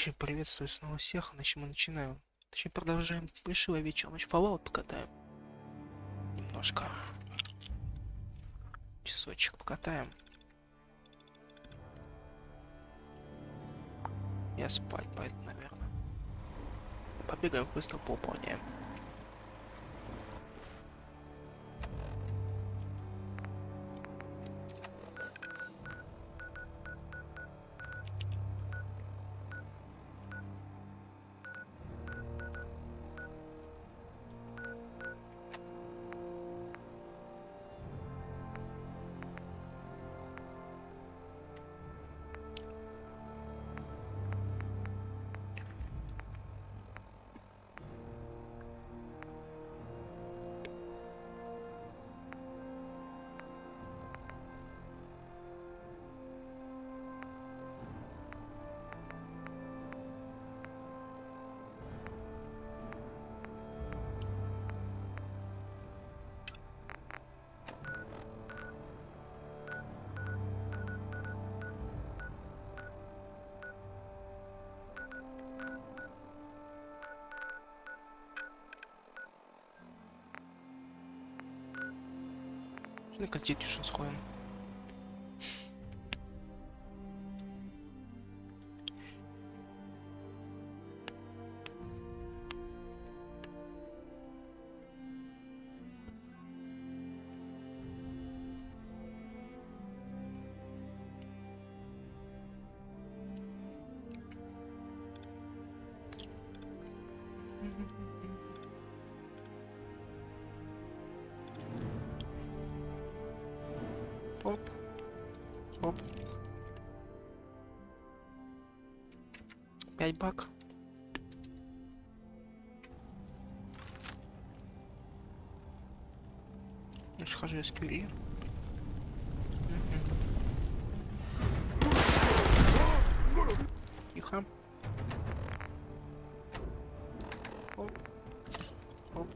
Короче, приветствую снова всех. Значит, мы начинаем. Точнее, продолжаем. Решила вечером. Значит, Fallout покатаем. Немножко. Часочек покатаем. Я спать пойду, наверное. Побегаем, быстро поуполняем. На конституцию сходим. Оп. Оп. 5 бак. Я схожу из кюри. Тихо. Оп. Оп.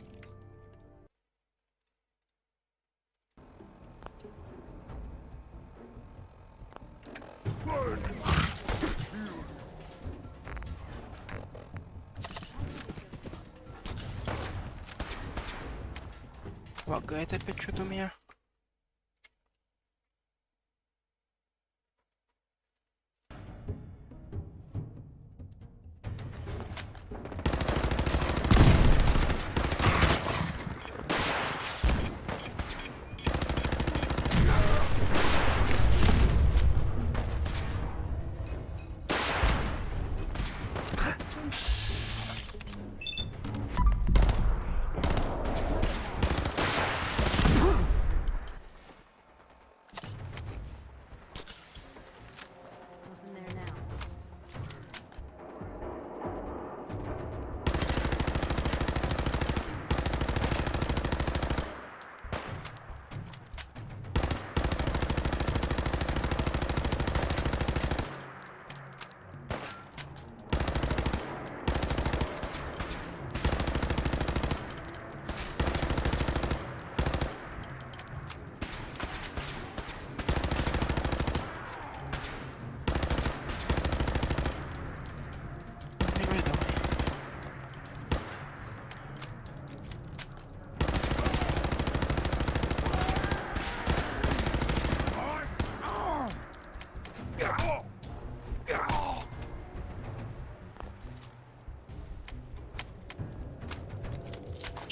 Лагает опять что-то у меня.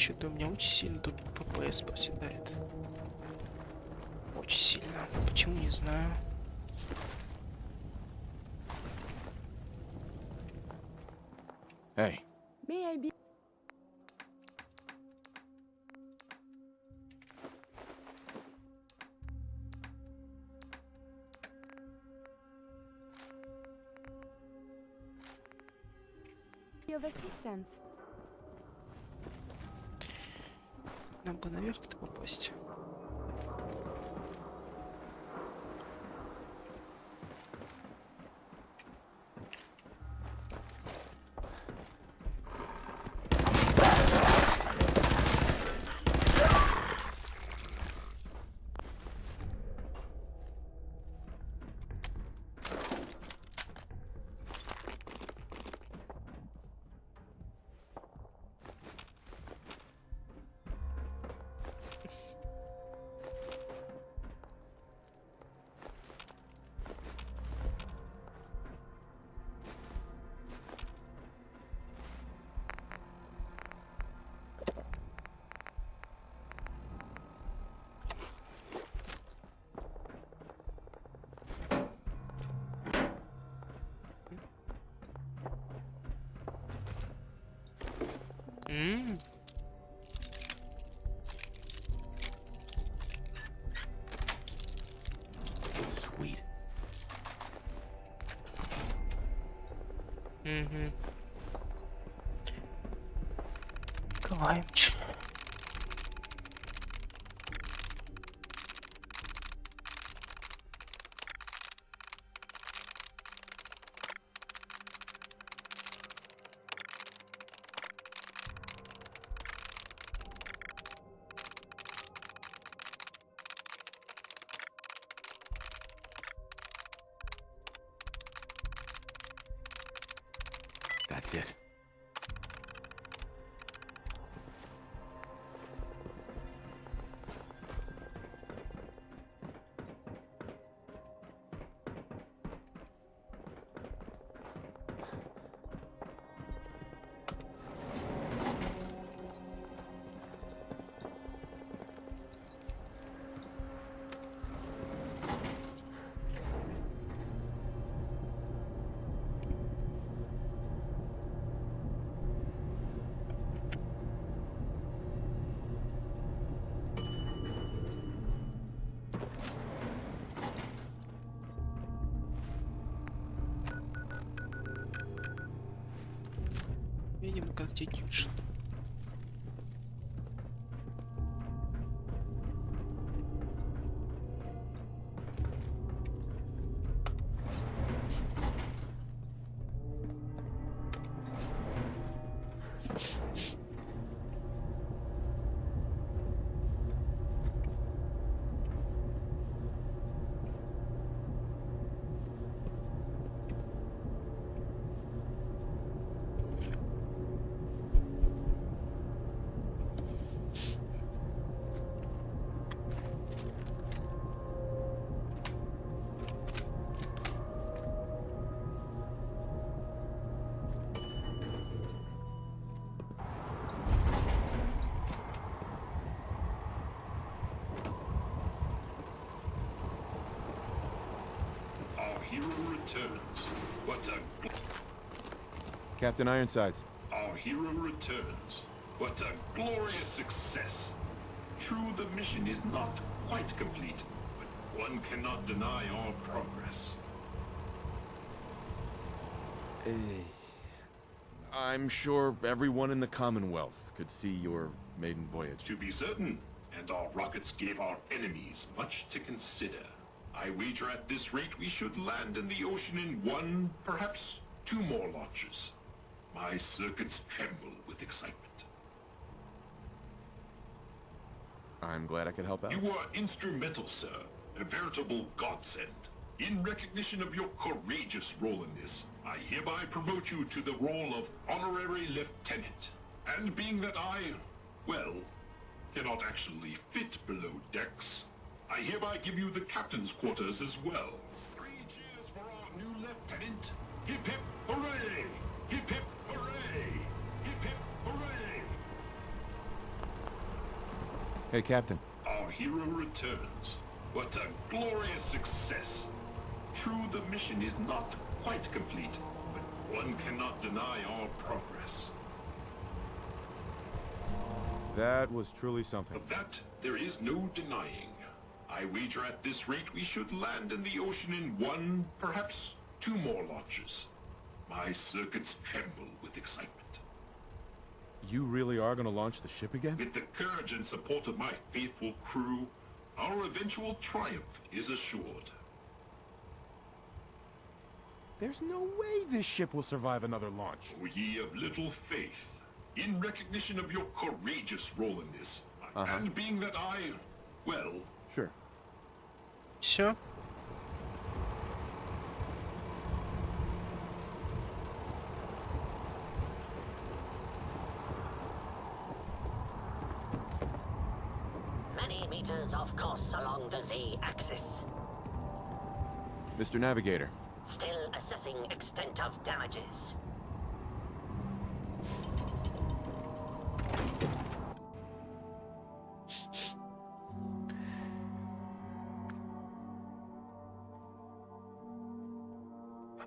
Что-то у меня очень сильно тут ППС проседает. Очень сильно. Почему, не знаю. Эй. Нам бы наверх как-то попасть. М. Sweet. Угу. Открываем. That's it. Видимо, Constitution. Hero returns. What a... Captain Ironsides. Our hero returns. What a glorious success. True, the mission is not quite complete, but one cannot deny our progress. I'm sure everyone in the Commonwealth could see your maiden voyage. To be certain, and our rockets gave our enemies much to consider. I wager at this rate we should land in the ocean in one, perhaps two more launches. My circuits tremble with excitement. I'm glad I could help out. You were instrumental, sir. A veritable godsend. In recognition of your courageous role in this, I hereby promote you to the role of honorary lieutenant. And being that I, well, cannot actually fit below decks, I hereby give you the captain's quarters as well. 3 cheers for our new lieutenant. Hip hip hooray! Hip hip hooray! Hip hip hooray! Hey, Captain. Our hero returns. What a glorious success. True, the mission is not quite complete, but one cannot deny our progress. That was truly something. Of that, there is no denying. I wager at this rate we should land in the ocean in one, perhaps two more launches. My circuits tremble with excitement. You really are gonna launch the ship again? With the courage and support of my faithful crew, our eventual triumph is assured. There's no way this ship will survive another launch. O ye of little faith, in recognition of your courageous role in this, and being that I, well... Sure. Все. Many meters of course along the Z-axis. Mr. Navigator. Still assessing extent of damages.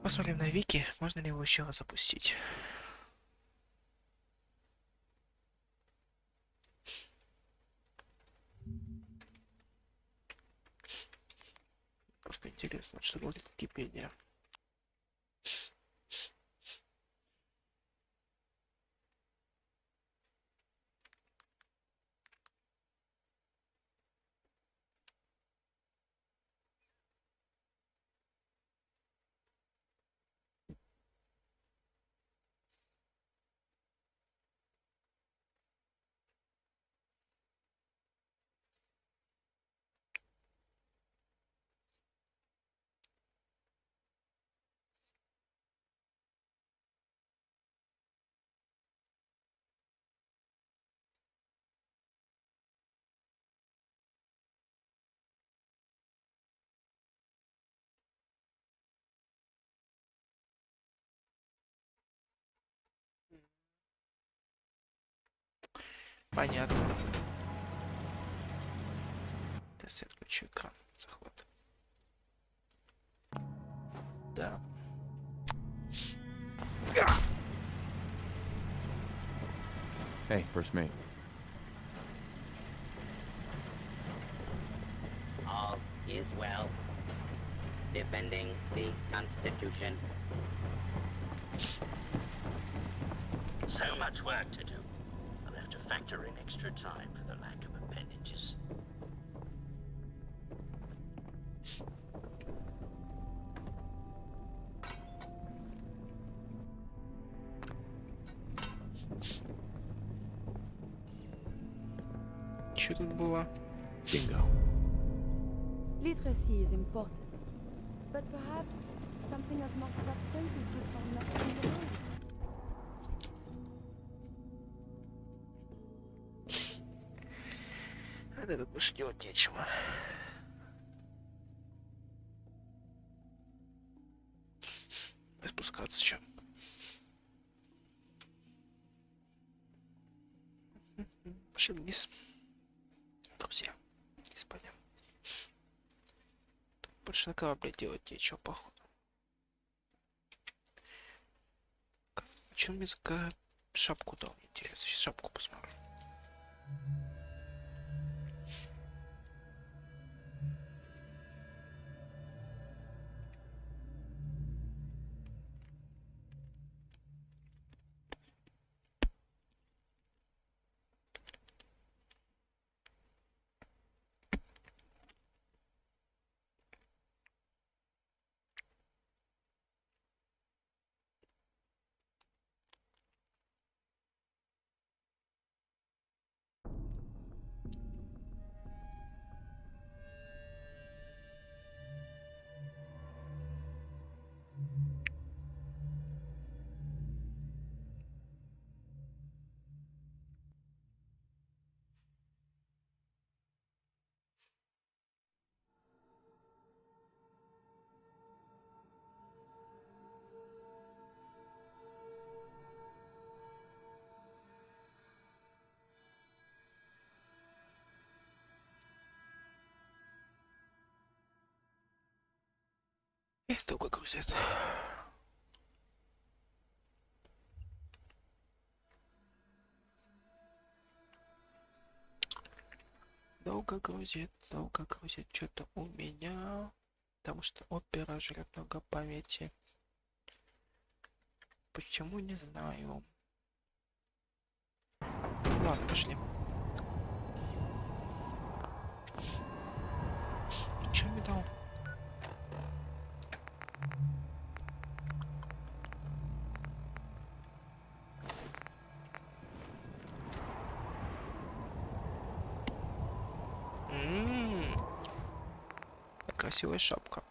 Посмотрим на Вики, можно ли его еще раз запустить. Просто интересно, что говорит Википедия. Понятно. Сейчас я отключу экран. Захват. Да. Hey, first mate. All is well. Defending the Constitution. So much work to do. I'll have to factor in extra time for the lack of appendages. Что тут было? Bingo. Literacy is important, but perhaps something of more substance is good for nurturing the mind. Да, тут больше делать нечего. Спускаться что? Пошли вниз. Друзья, вниз пойдем. Тут больше на корабле делать нечего, походу. Чем мне шапку дал? Интересно, сейчас шапку посмотрю. Эх, долго грузит. Долго грузит что-то у меня. Потому что опера жрет много памяти. Почему, не знаю. Ладно, пошли. Че мне дал? Красивая шапка.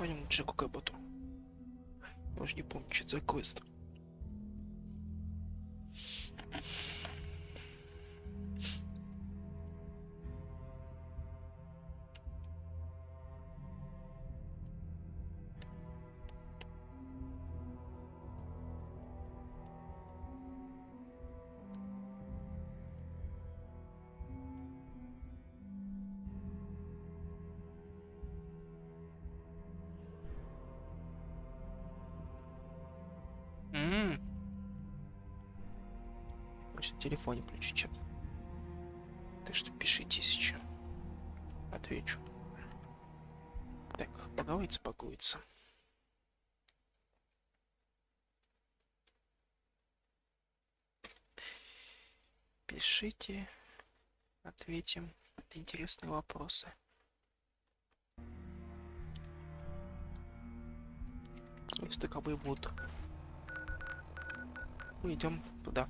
Пойдем к Джеку Кэбботу. Я уже не помню, что это за квест. Может, в телефоне включу чат. Так что пишите, если что. Отвечу. Так, пакуется. Пишите, ответим. Это интересные вопросы. Если таковые будут. Мы идем туда.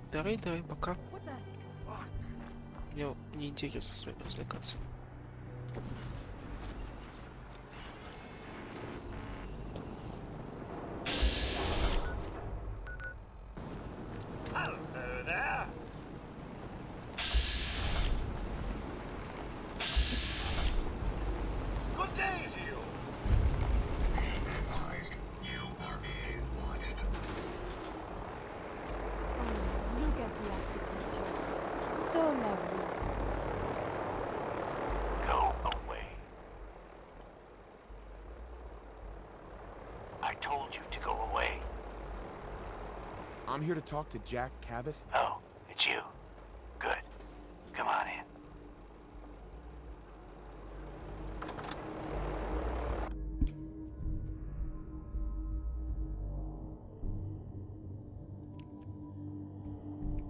Давай, пока. What the? Мне неинтересно с вами развлекаться. Look at the architecture. So lovely. Go away. I told you to go away. I'm here to talk to Jack Cabot. Oh, it's you. Good. Come on in.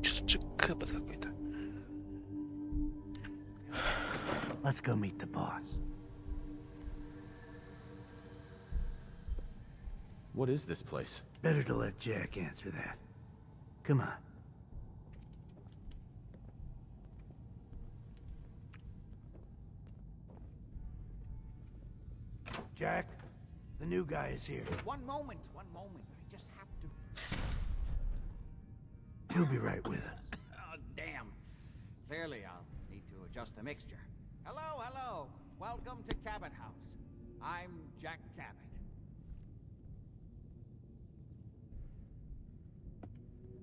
Что за Джек Кэббот какой-то? Let's go meet the boss. What is this place? Better to let Jack answer that. Come on. Jack, the new guy is here. One moment. I just have to... He'll be right with us. Oh, damn. Clearly, I'll need to adjust the mixture. Hello. Welcome to Cabot House. I'm Jack Cabot.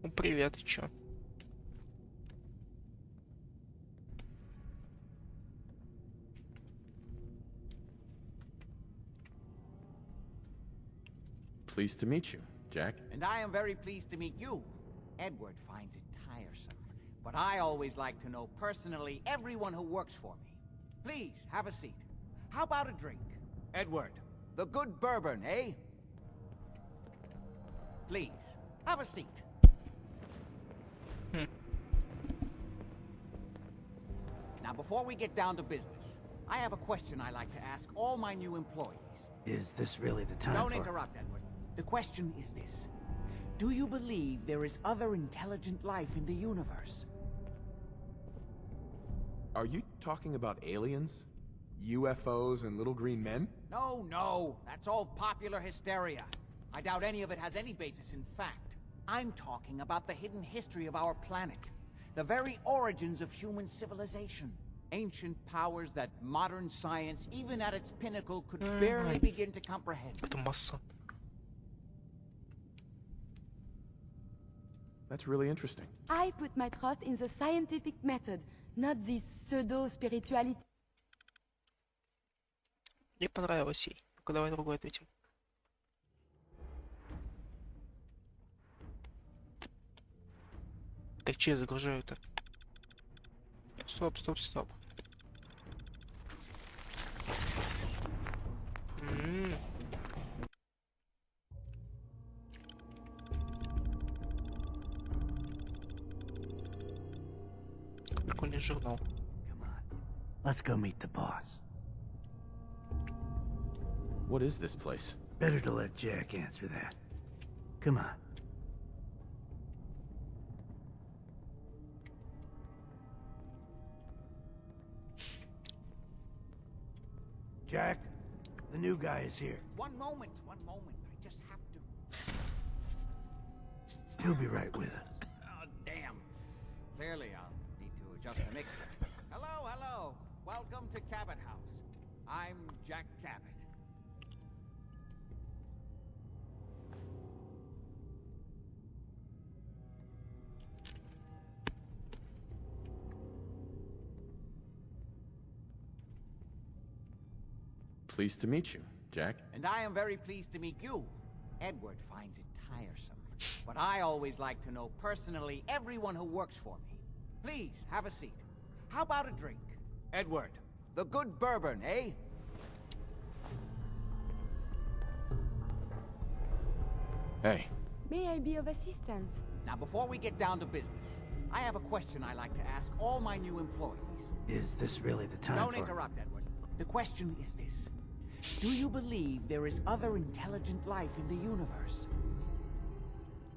Ну, привет, и чё? Pleased to meet you, Jack. And I am very pleased to meet you. Edward finds it tiresome, but I always like to know personally everyone who works for me. Please, have a seat. How about a drink? Edward, the good bourbon, eh? Please, have a seat. Now, before we get down to business, I have a question I like to ask all my new employees. Is this really the time Don't for... interrupt, Edward. The question is this. Do you believe there is other intelligent life in the universe? Are you talking about aliens? UFOs and little green men? No. That's all popular hysteria. I doubt any of it has any basis in fact. I'm talking about the hidden history of our planet. The very origins of human civilization. Ancient powers that modern science, even at its pinnacle, could barely begin to comprehend. Это масса. That's really interesting. I put my trust in the scientific method, not this pseudo-spirituality. Мне понравилось ей. Ну-ка, давай другой ответим. Так че я загружаю-то? Стоп. Прикольный журнал. Come on. Let's go meet the boss. What is this place? Better to let Jack answer that. Come on. Jack, the new guy is here. One moment. I just have to. He'll be right with us. Oh, damn. Clearly, I'll need to adjust the mixture. Hello. Welcome to Cabot House. I'm Jack Cabot. Pleased to meet you, Jack. And I am very pleased to meet you. Edward finds it tiresome. But I always like to know personally everyone who works for me. Please, have a seat. How about a drink? Edward, the good bourbon, eh? Hey, May I be of assistance? Now, before we get down to business, I have a question I like to ask all my new employees. Is this really the time Don't for... interrupt, Edward. The question is this. Do you believe there is other intelligent life in the universe?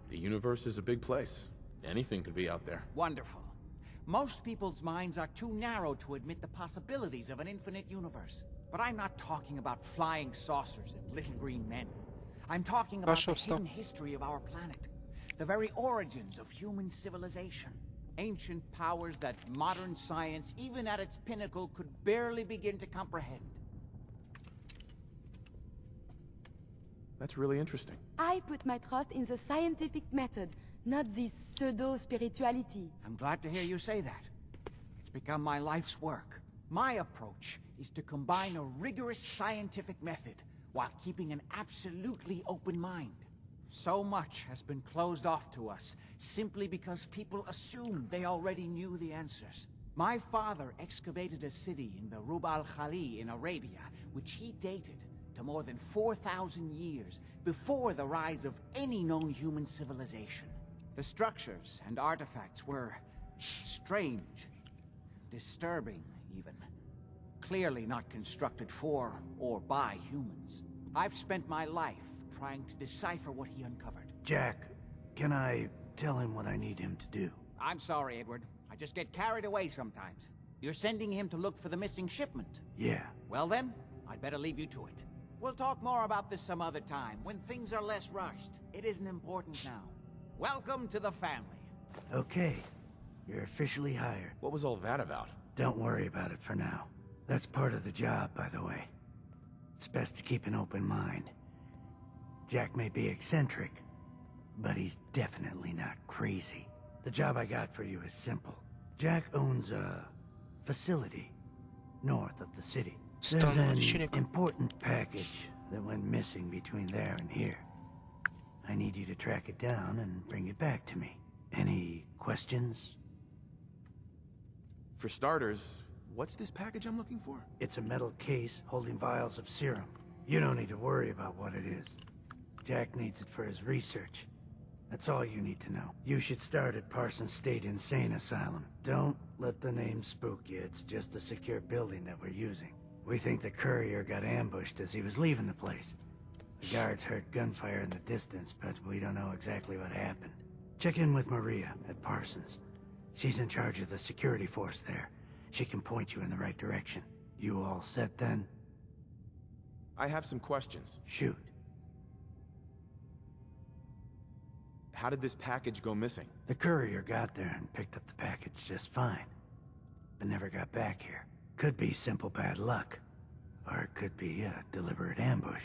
the universe is a big place. Anything could be out there. Wonderful. Most people's minds are too narrow to admit the possibilities of an infinite universe. But I'm not talking about flying saucers and little green men. I'm talking about the hidden history of our planet. The very origins of human civilization. Ancient powers that modern science, even at its pinnacle, could barely begin to comprehend. That's really interesting. I put my trust in the scientific method, not this pseudo-spirituality. I'm glad to hear you say that. It's become my life's work. My approach is to combine a rigorous scientific method while keeping an absolutely open mind. So much has been closed off to us simply because people assumed they already knew the answers. My father excavated a city in the Rub al-Khali in Arabia, which he dated to more than 4,000 years before the rise of any known human civilization. The structures and artifacts were strange, disturbing even. Clearly not constructed for or by humans. I've spent my life trying to decipher what he uncovered. Jack, can I tell him what I need him to do? I'm sorry, Edward. I just get carried away sometimes. You're sending him to look for the missing shipment? Yeah. Well then, I'd better leave you to it. We'll talk more about this some other time, when things are less rushed. It isn't important now. Welcome to the family. Okay. You're officially hired. What was all that about? Don't worry about it for now. That's part of the job, by the way. It's best to keep an open mind. Jack may be eccentric, but he's definitely not crazy. The job I got for you is simple. Jack owns a facility north of the city. There's an important package that went missing between there and here. I need you to track it down and bring it back to me. Any questions? For starters, what's this package I'm looking for? It's a metal case holding vials of serum. You don't need to worry about what it is. Jack needs it for his research. That's all you need to know. You should start at Parsons State Insane Asylum. Don't let the name spook you. It's just a secure building that we're using. We think the courier got ambushed as he was leaving the place. The guards heard gunfire in the distance, but we don't know exactly what happened. Check in with Maria at Parsons. She's in charge of the security force there. She can point you in the right direction. You all set then? I have some questions. Shoot. How did this package go missing? The courier got there and picked up the package just fine, but never got back here. Could be simple bad luck, or it could be a deliberate ambush.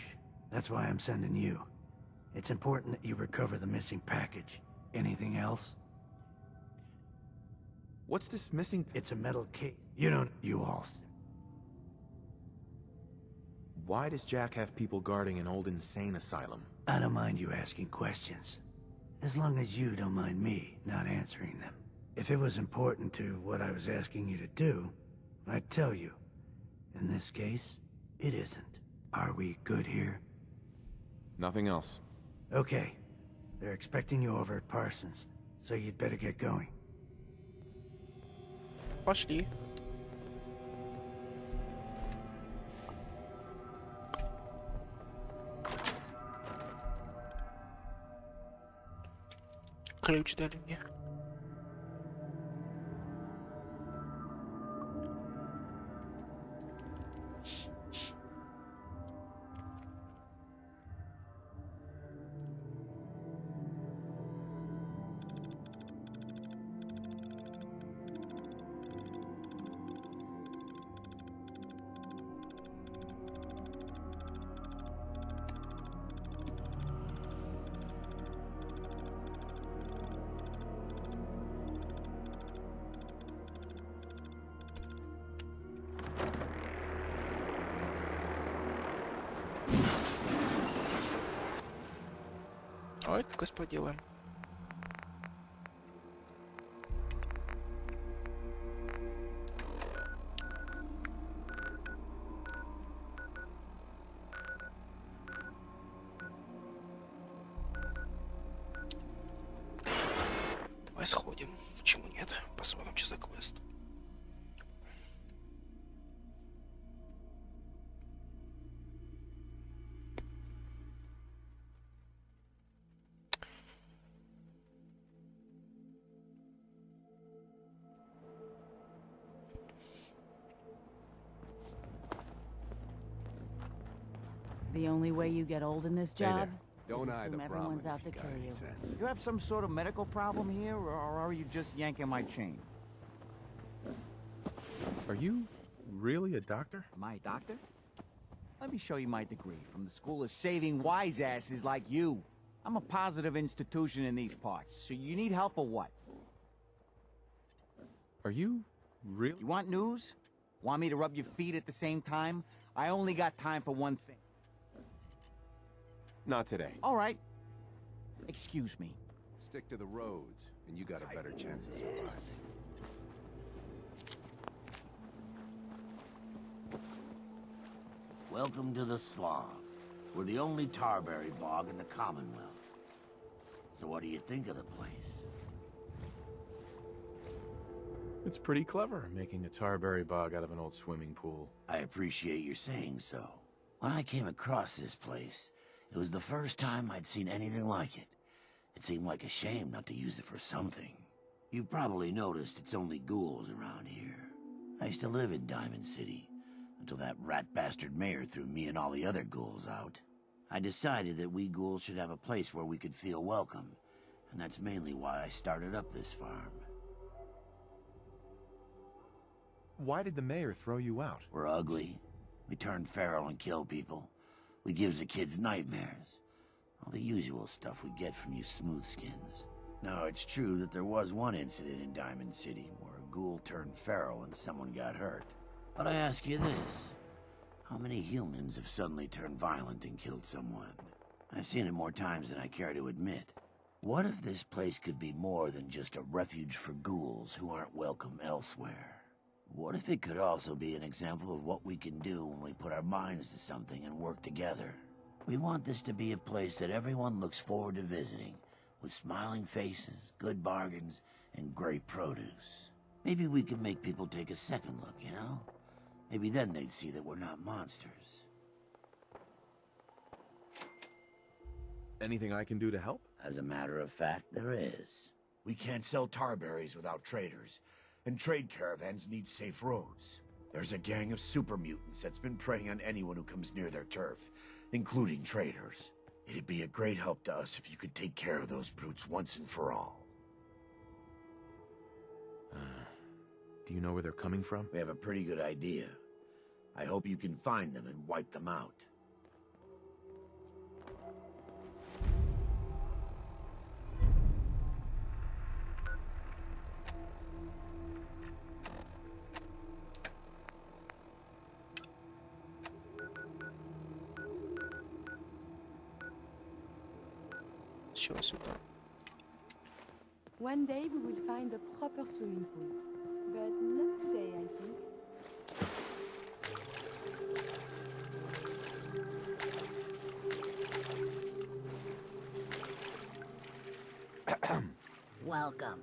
That's why I'm sending you. It's important that you recover the missing package. Anything else? What's this missing? It's a metal case. You all... Why does Jack have people guarding an old insane asylum? I don't mind you asking questions. As long as you don't mind me not answering them. If it was important to what I was asking you to do, I'd tell you. In this case, it isn't. Are we good here? Nothing else. Okay. They're expecting you over at Parsons, so you'd better get going. Пошли. Ключ дали мне. Давайте квест поделаем. Давай сходим. Почему нет? Посмотрим, что за квест. The only way you get old in this job Don't is eye the assume everyone's Brahmin out if to you got kill any you. sense. You have some sort of medical problem here, or are you just yanking my chain? Are you really a doctor? My doctor? Let me show you my degree from the School of Saving Wise Asses like you. I'm a positive institution in these parts, so you need help or what? Are you really? You want news? Want me to rub your feet at the same time? I only got time for one thing. Not today. All right. Excuse me. Stick to the roads, and you got a better chance of surviving. Welcome to the Slav. We're the only tarberry bog in the Commonwealth. So what do you think of the place? It's pretty clever, making a tarberry bog out of an old swimming pool. I appreciate your saying so. When I came across this place, it was the first time I'd seen anything like it. It seemed like a shame not to use it for something. You've probably noticed it's only ghouls around here. I used to live in Diamond City, until that rat bastard mayor threw me and all the other ghouls out. I decided that we ghouls should have a place where we could feel welcome, and that's mainly why I started up this farm. Why did the mayor throw you out? We're ugly. We turn feral and kill people. We gives the kids nightmares. All the usual stuff we get from you smoothskins. Now, it's true that there was one incident in Diamond City where a ghoul turned feral and someone got hurt. But I ask you this. How many humans have suddenly turned violent and killed someone? I've seen it more times than I care to admit. What if this place could be more than just a refuge for ghouls who aren't welcome elsewhere? What if it could also be an example of what we can do when we put our minds to something and work together? We want this to be a place that everyone looks forward to visiting, with smiling faces, good bargains, and great produce. Maybe we can make people take a second look, you know? Maybe then they'd see that we're not monsters. Anything I can do to help? As a matter of fact, there is. We can't sell tarberries without traders, and trade caravans need safe roads. There's a gang of super mutants that's been preying on anyone who comes near their turf, including traders. It'd be a great help to us if you could take care of those brutes once and for all. Do you know where they're coming from? We have a pretty good idea. I hope you can find them and wipe them out. Чего сюда? One day we will find a proper swimming pool. But not today, I think. Welcome.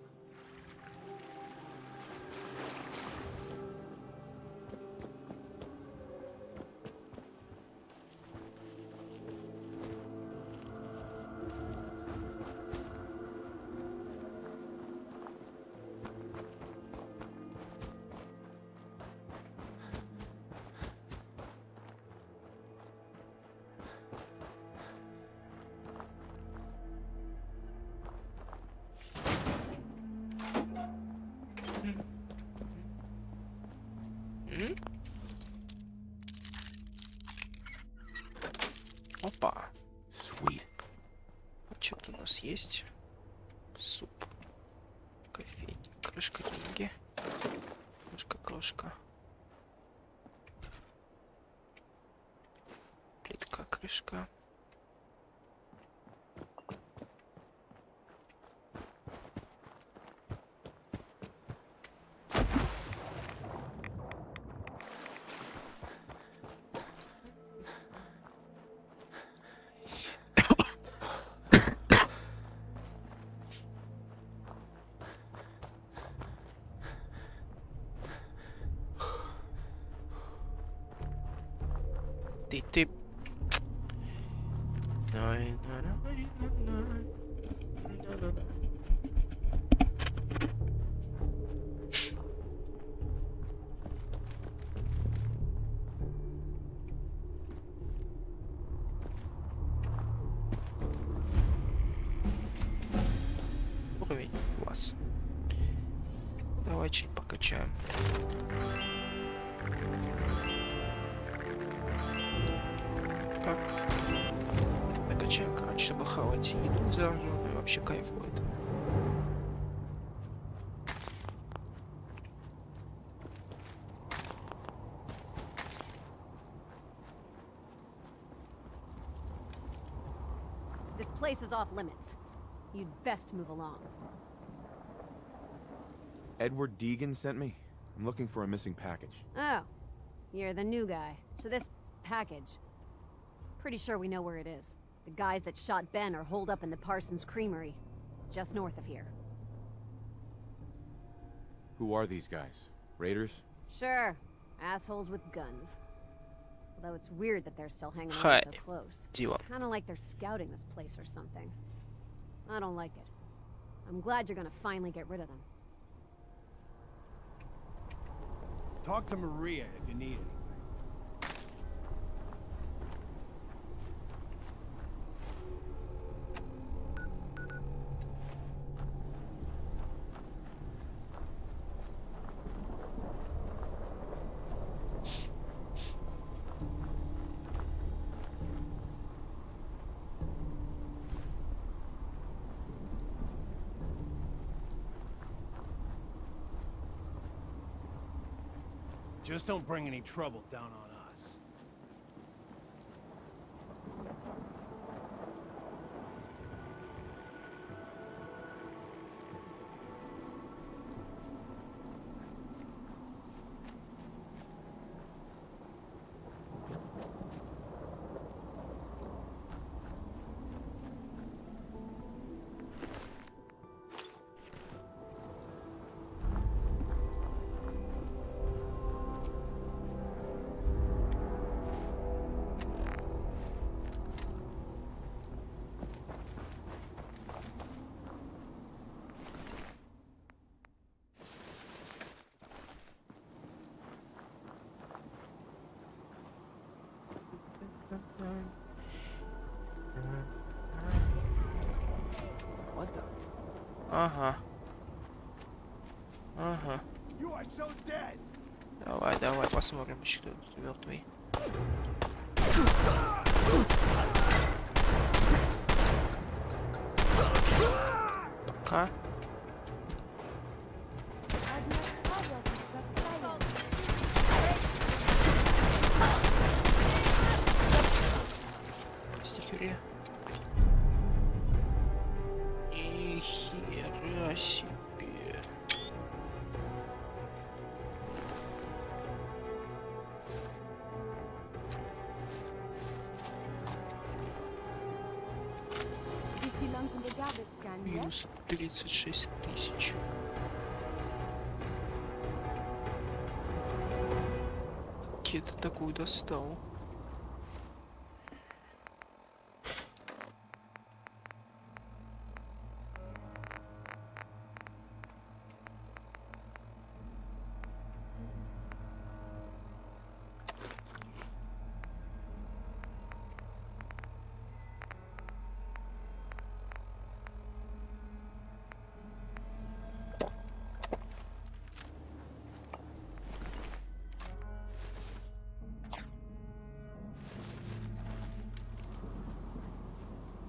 Опа. Sweet. Что-то у нас есть. Суп. Кофейник. Крышка, деньги. Крышка. Плитка, крышка. Эй, ты... Уровень класс. Давай чуть покачаем. Как? Накачаем, короче, чтобы хавать еду зараженную. Вообще кайф будет. This place is off limits. You'd best move along. Edward Deegan sent me. I'm looking for a missing package. Oh, you're the new guy. So this package, pretty sure we know where it is. The guys that shot Ben are holed up in the Parsons Creamery, just north of here. Who are these guys? Raiders? Sure, assholes with guns. Although it's weird that they're still hanging around so close. Kinda like they're scouting this place or something. I don't like it. I'm glad you're gonna finally get rid of them. Talk to Maria if you need anything. Just don't bring any trouble down on us. What the? Ага. Ага. Давай, давай, посмотрим, кто тут мертвый. Пока. Стихерия. И хера себе. Минус 36 тысяч. Кет такую достал.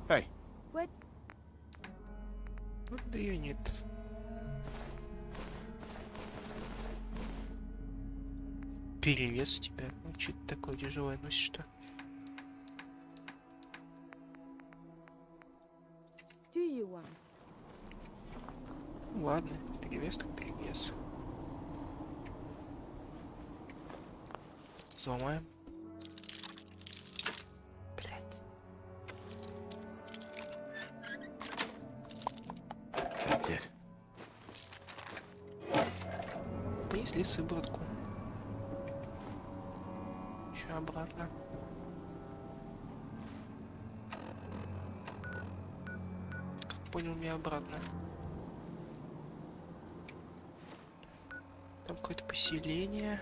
Hey. What? Вот да ее нет. Перевес у тебя. Ну, что-то такое тяжелое носишь, что? Do you want? Ладно, перевес так перевес. Взломаем. Принесли сыворотку. Еще обратно. понял, мне обратно. Там какое-то поселение.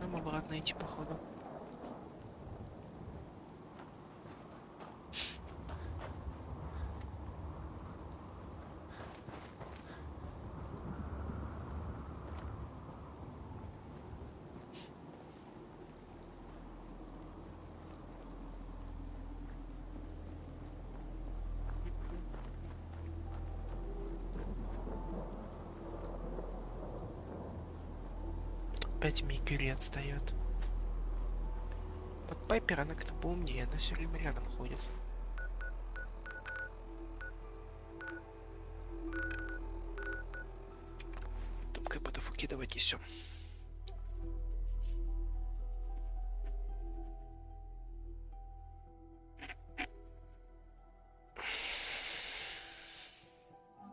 Нам обратно идти, походу. Опять Микюри отстает. Под Пайпер она как-то поумнее, она все время рядом ходит. Только я буду выкидывать и все.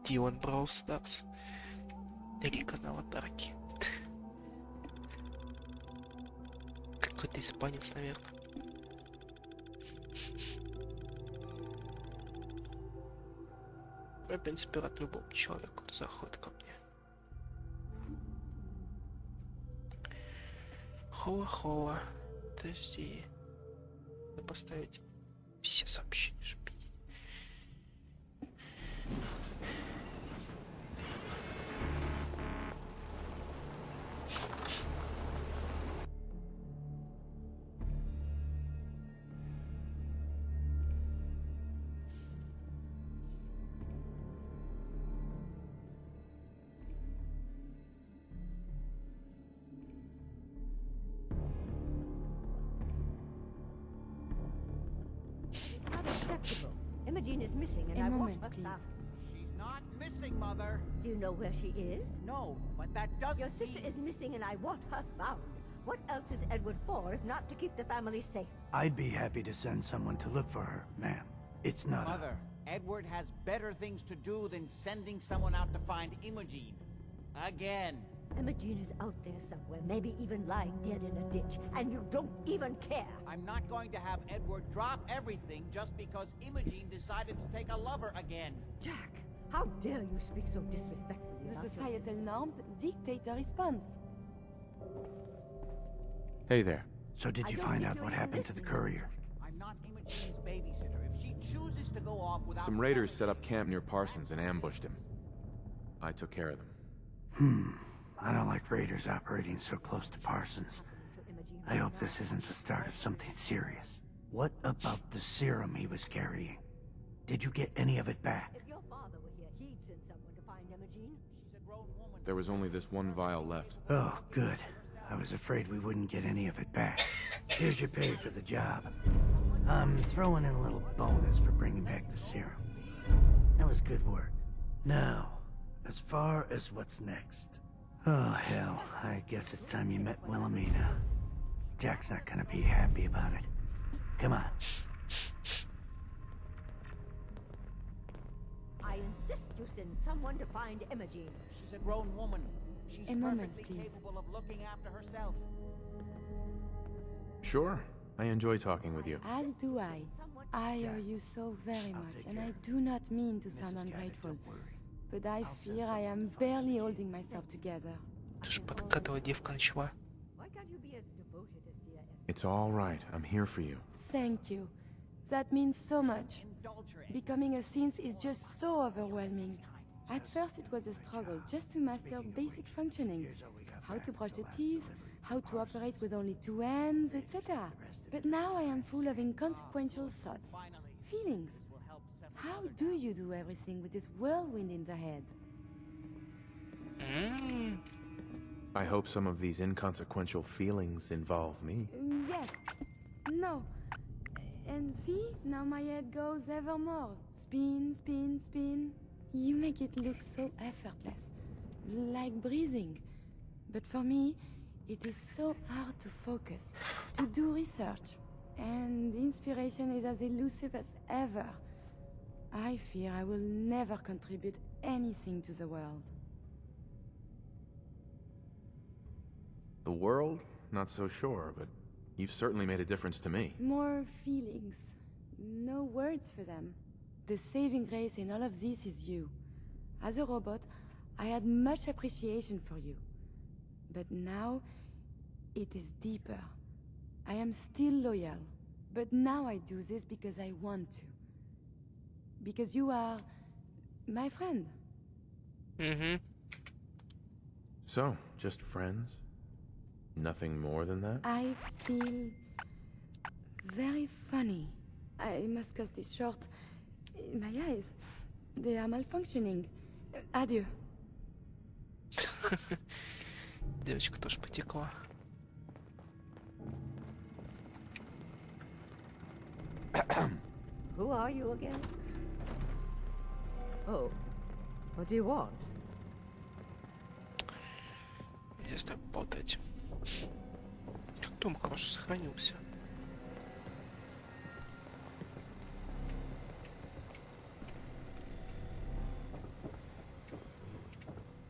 Дилан Brawl Stars. 3 канала аватарки. Какой-то испанец, наверное. Я, в принципе, рад любому человеку, кто заходит ко мне. Хола-хола. Подожди. Надо поставить все сообщения, чтобы видеть. Imogen is missing, and I want her found. She's not missing, Mother. Do you know where she is? No, but that doesn't Your sister is missing, and I want her found. What else is Edward for if not to keep the family safe? I'd be happy to send someone to look for her, ma'am. It's not Mother, Edward has better things to do than sending someone out to find Imogen. Again. Imogen is out there somewhere, maybe even lying dead in a ditch, and you don't even care. I'm not going to have Edward drop everything just because Imogen decided to take a lover again. Jack, how dare you speak so disrespectfully The about societal norms dictate a response. Hey there. So did you find out what happened to the courier? I'm not Imogen's babysitter. If she chooses to go off without... Some raiders set up camp near Parsons and ambushed him. I took care of them. I don't like raiders operating so close to Parsons. I hope this isn't the start of something serious. What about the serum he was carrying? Did you get any of it back? If your father were here, he'd send someone to find Imogen. She's a grown woman. There was only this one vial left. Oh, good. I was afraid we wouldn't get any of it back. Here's your pay for the job. I'm throwing in a little bonus for bringing back the serum. That was good work. Now, as far as what's next. Oh, hell. I guess it's time you met Wilhelmina. Jack's not gonna be happy about it. Come on. I insist you send someone to find Imogen. She's a grown woman. She's A moment, perfectly please. capable of looking after herself. Sure. I enjoy talking with you. As do I. I owe you so very much, and I do not mean to sound ungrateful. But I fear I am barely holding myself together. Ты ж подкатывала девка начала. Why can't you be as devoted as dear Edward? It's all right. I'm here for you. Thank you. That means so much. Indulge her. Becoming a synth is just so overwhelming. At first it was a struggle just to master basic functioning. How to brush the teeth, how to operate with only 2 hands, etc. But now I am full of inconsequential thoughts, feelings. How do you do everything with this whirlwind in the head? I hope some of these inconsequential feelings involve me. Yes. No. And see, now my head goes ever more. Spin, spin, spin. You make it look so effortless, like breathing. But for me, it is so hard to focus, to do research. And inspiration is as elusive as ever. I fear I will never contribute anything to the world. The world? Not so sure, but you've certainly made a difference to me. More feelings. No words for them. The saving grace in all of this is you. As a robot, I had much appreciation for you. But now, it is deeper. I am still loyal, but now I do this because I want to. Because you are my friend. Mm-hmm. So, just friends? Nothing more than that? I feel very funny. I must cut this short. My eyes, they are malfunctioning. Adieu. Девочка тоже потекла. Who are you again? Oh, what do you want? Здесь так болтать. Как дом хорошо сохранился.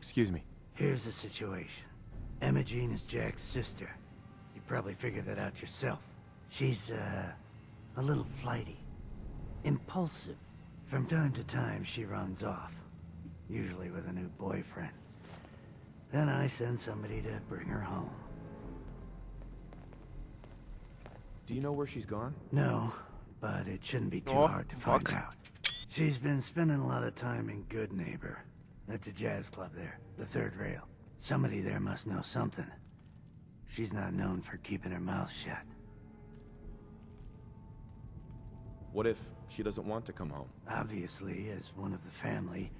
Excuse me. Here's the situation. Emma Jean is Jack's sister. You probably figured that out yourself. She's, a little flighty. Impulsive. From time to time, she runs off. Usually with a new boyfriend. Then I send somebody to bring her home. Do you know where she's gone? No, but it shouldn't be too hard to find out. She's been spending a lot of time in Good Neighbor. That's a jazz club there, the third rail. Somebody there must know something. She's not known for keeping her mouth shut. What if she doesn't want to come home? Obviously, as one of the family,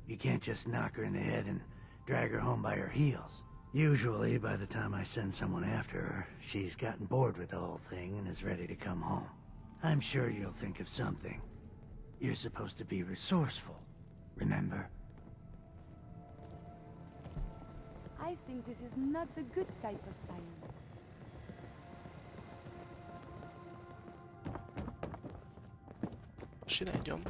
you can't just knock her in the head and drag her home by her heels. Usually, by the time I send someone after her, she's gotten bored with the whole thing and is ready to come home. I'm sure you'll think of something. You're supposed to be resourceful, remember? I think this is not the good type of science. Пошли найдем.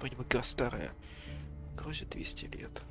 Вроде игра старая. Грузит 200 лет.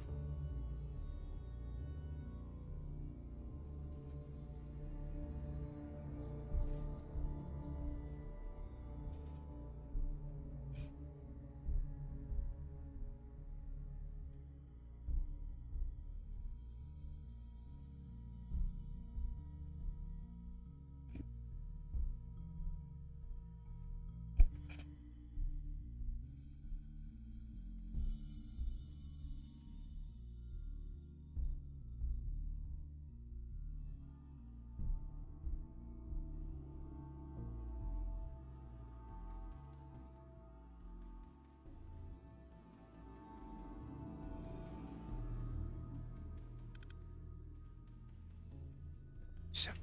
Все.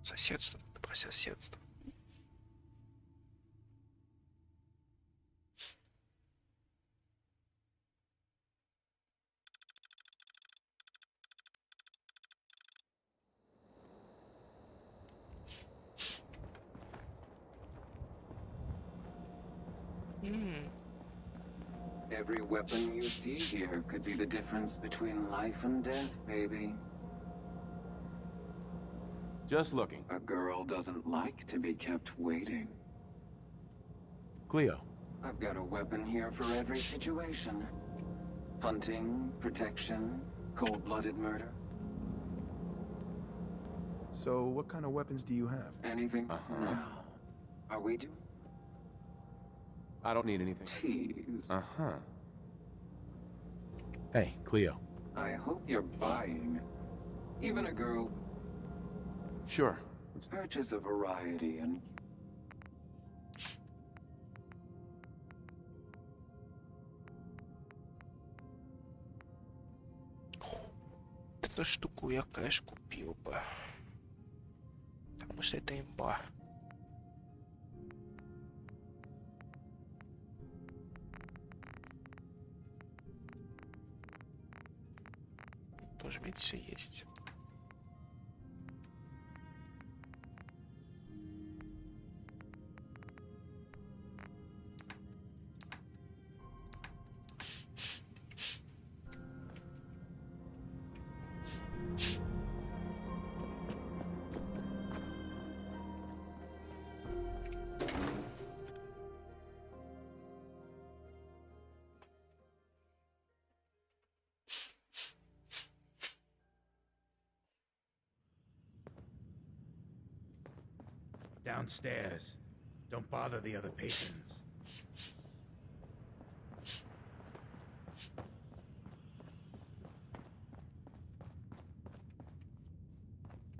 Соседство, про соседство. Every weapon you see here could be the difference between life and death, baby. Just looking. A girl doesn't like to be kept waiting. Cleo. I've got a weapon here for every situation. Hunting, protection, cold-blooded murder. So, what kind of weapons do you have? Anything? Now. Are we doing? I don't need anything. Tease. Hey, Cleo. I hope you're buying. Even a girl. Sure. Purchase a variety and... Эту штуку я, конечно, купил бы. Потому что это имба. Тоже ведь все есть. Downstairs. Don't bother the other patrons.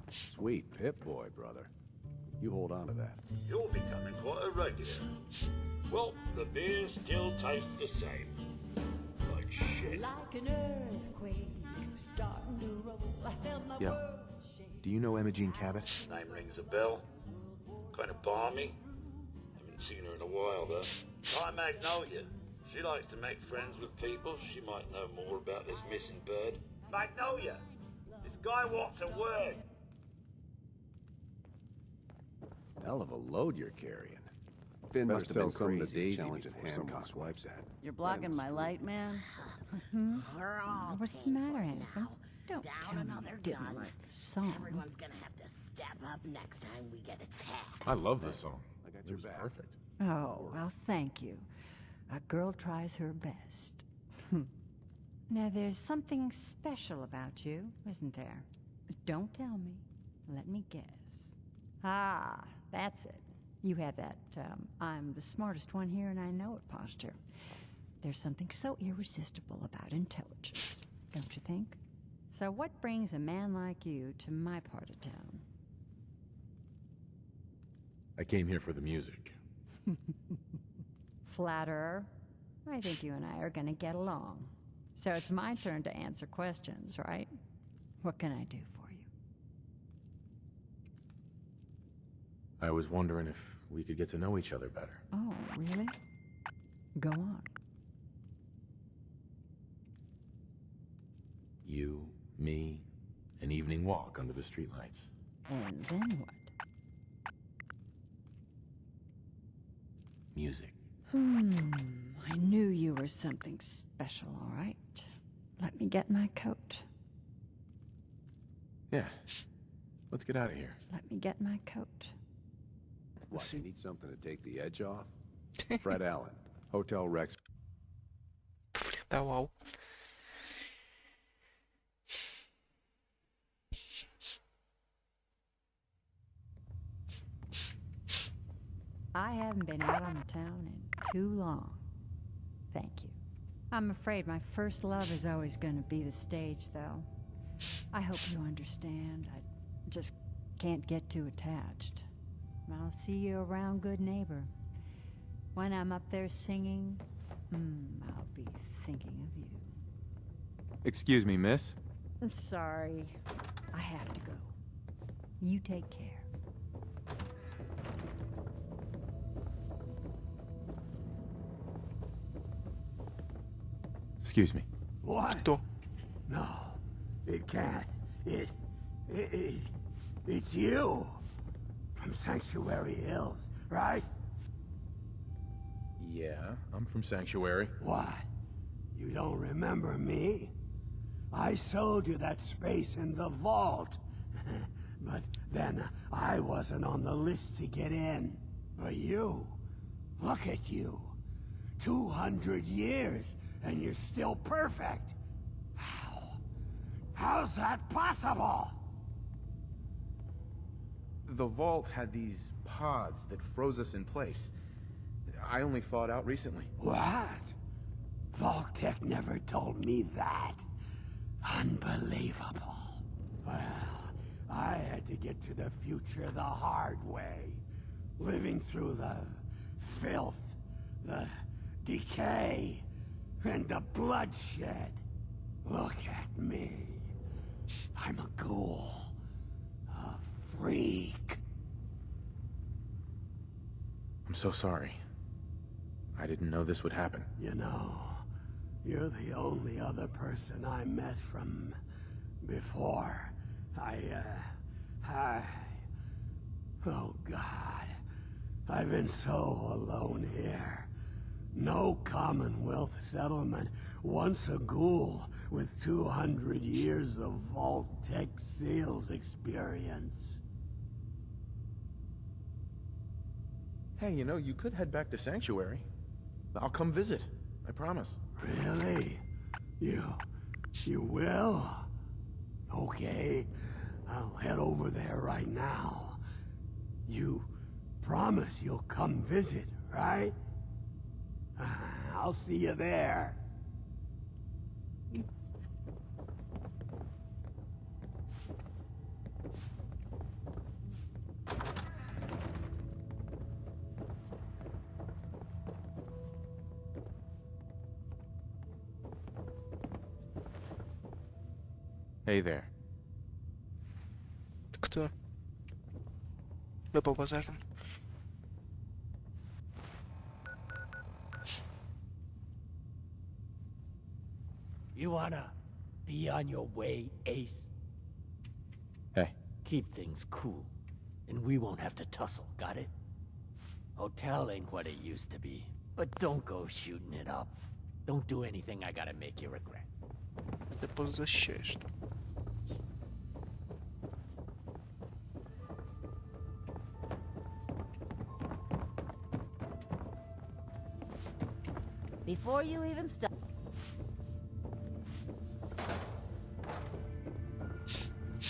Sweet Pip-Boy, brother. You hold on to that. You're becoming quite a regular. Well, the beer still tastes the same. Like shit. Like an earthquake starting to roll. I felt my Yeah. world. Do you know Imogene Cabot? Name rings a bell. Kind of balmy. Haven't seen her in a while, though. Hi, Magnolia. She likes to make friends with people. She might know more about this missing bird. Magnolia! This guy wants a word. Hell of a load you're carrying. Finn must have been some of the Daisy before someone swipes at. You're blocking my light, man. We're all What's the matter, handsome? Don't down tell me another you didn't gun. like the song. Everyone's gonna have to step up next time we get attacked. I love this song. I got It your was back. perfect. Oh, well, thank you. A girl tries her best. Now, there's something special about you, isn't there? Don't tell me. Let me guess. Ah, that's it. You have that, I'm the smartest one here and I know it posture. There's something so irresistible about intelligence, don't you think? So what brings a man like you to my part of town? I came here for the music. Flatterer. I think you and I are gonna get along. So it's my turn to answer questions, right? What can I do for you? I was wondering if we could get to know each other better. Oh, really? Go on. You, me, an evening walk under the streetlights. And then what? Music. I knew you were something special, all right. Let me get my coat. Yeah. Let's get out of here. Let me get my coat. What, you need something to take the edge off? Fred Allen, Hotel Rex. Давал. I haven't been out on the town in too long. Thank you. I'm afraid my first love is always going to be the stage, though. I hope you understand. I just can't get too attached. I'll see you around, good neighbor. When I'm up there singing, I'll be thinking of you. Excuse me, miss? I'm sorry. I have to go. You take care. Excuse me. What? Кто? No, it can't. It's you. From Sanctuary Hills, right? Yeah, I'm from Sanctuary. What? You don't remember me? I sold you that space in the vault. But then I wasn't on the list to get in. But you, look at you. 200 years, and you're still perfect. How's that possible? The vault had these pods that froze us in place. I only thawed out recently. What? Vault-Tec never told me that. Unbelievable. Well, I had to get to the future the hard way. Living through the filth, the decay, and the bloodshed. Look at me. I'm a ghoul. A freak. I'm so sorry. I didn't know this would happen. You know, you're the only other person I met from before. Oh God. I've been so alone here. No Commonwealth settlement. Once a ghoul with 200 years of Vault-Tec sales experience. Hey, you know, you could head back to Sanctuary. I'll come visit. I promise. Really? You will? Okay. I'll head over there right now. You promise you'll come visit, right? I'll see you there. Hey there. Кто? Мы побазарим. You wanna be on your way, Ace? Hey. Keep things cool, and we won't have to tussle, got it? Hotel ain't what it used to be, but don't go shooting it up. Don't do anything I gotta make you regret. Ты позащищаешь. Before you even start.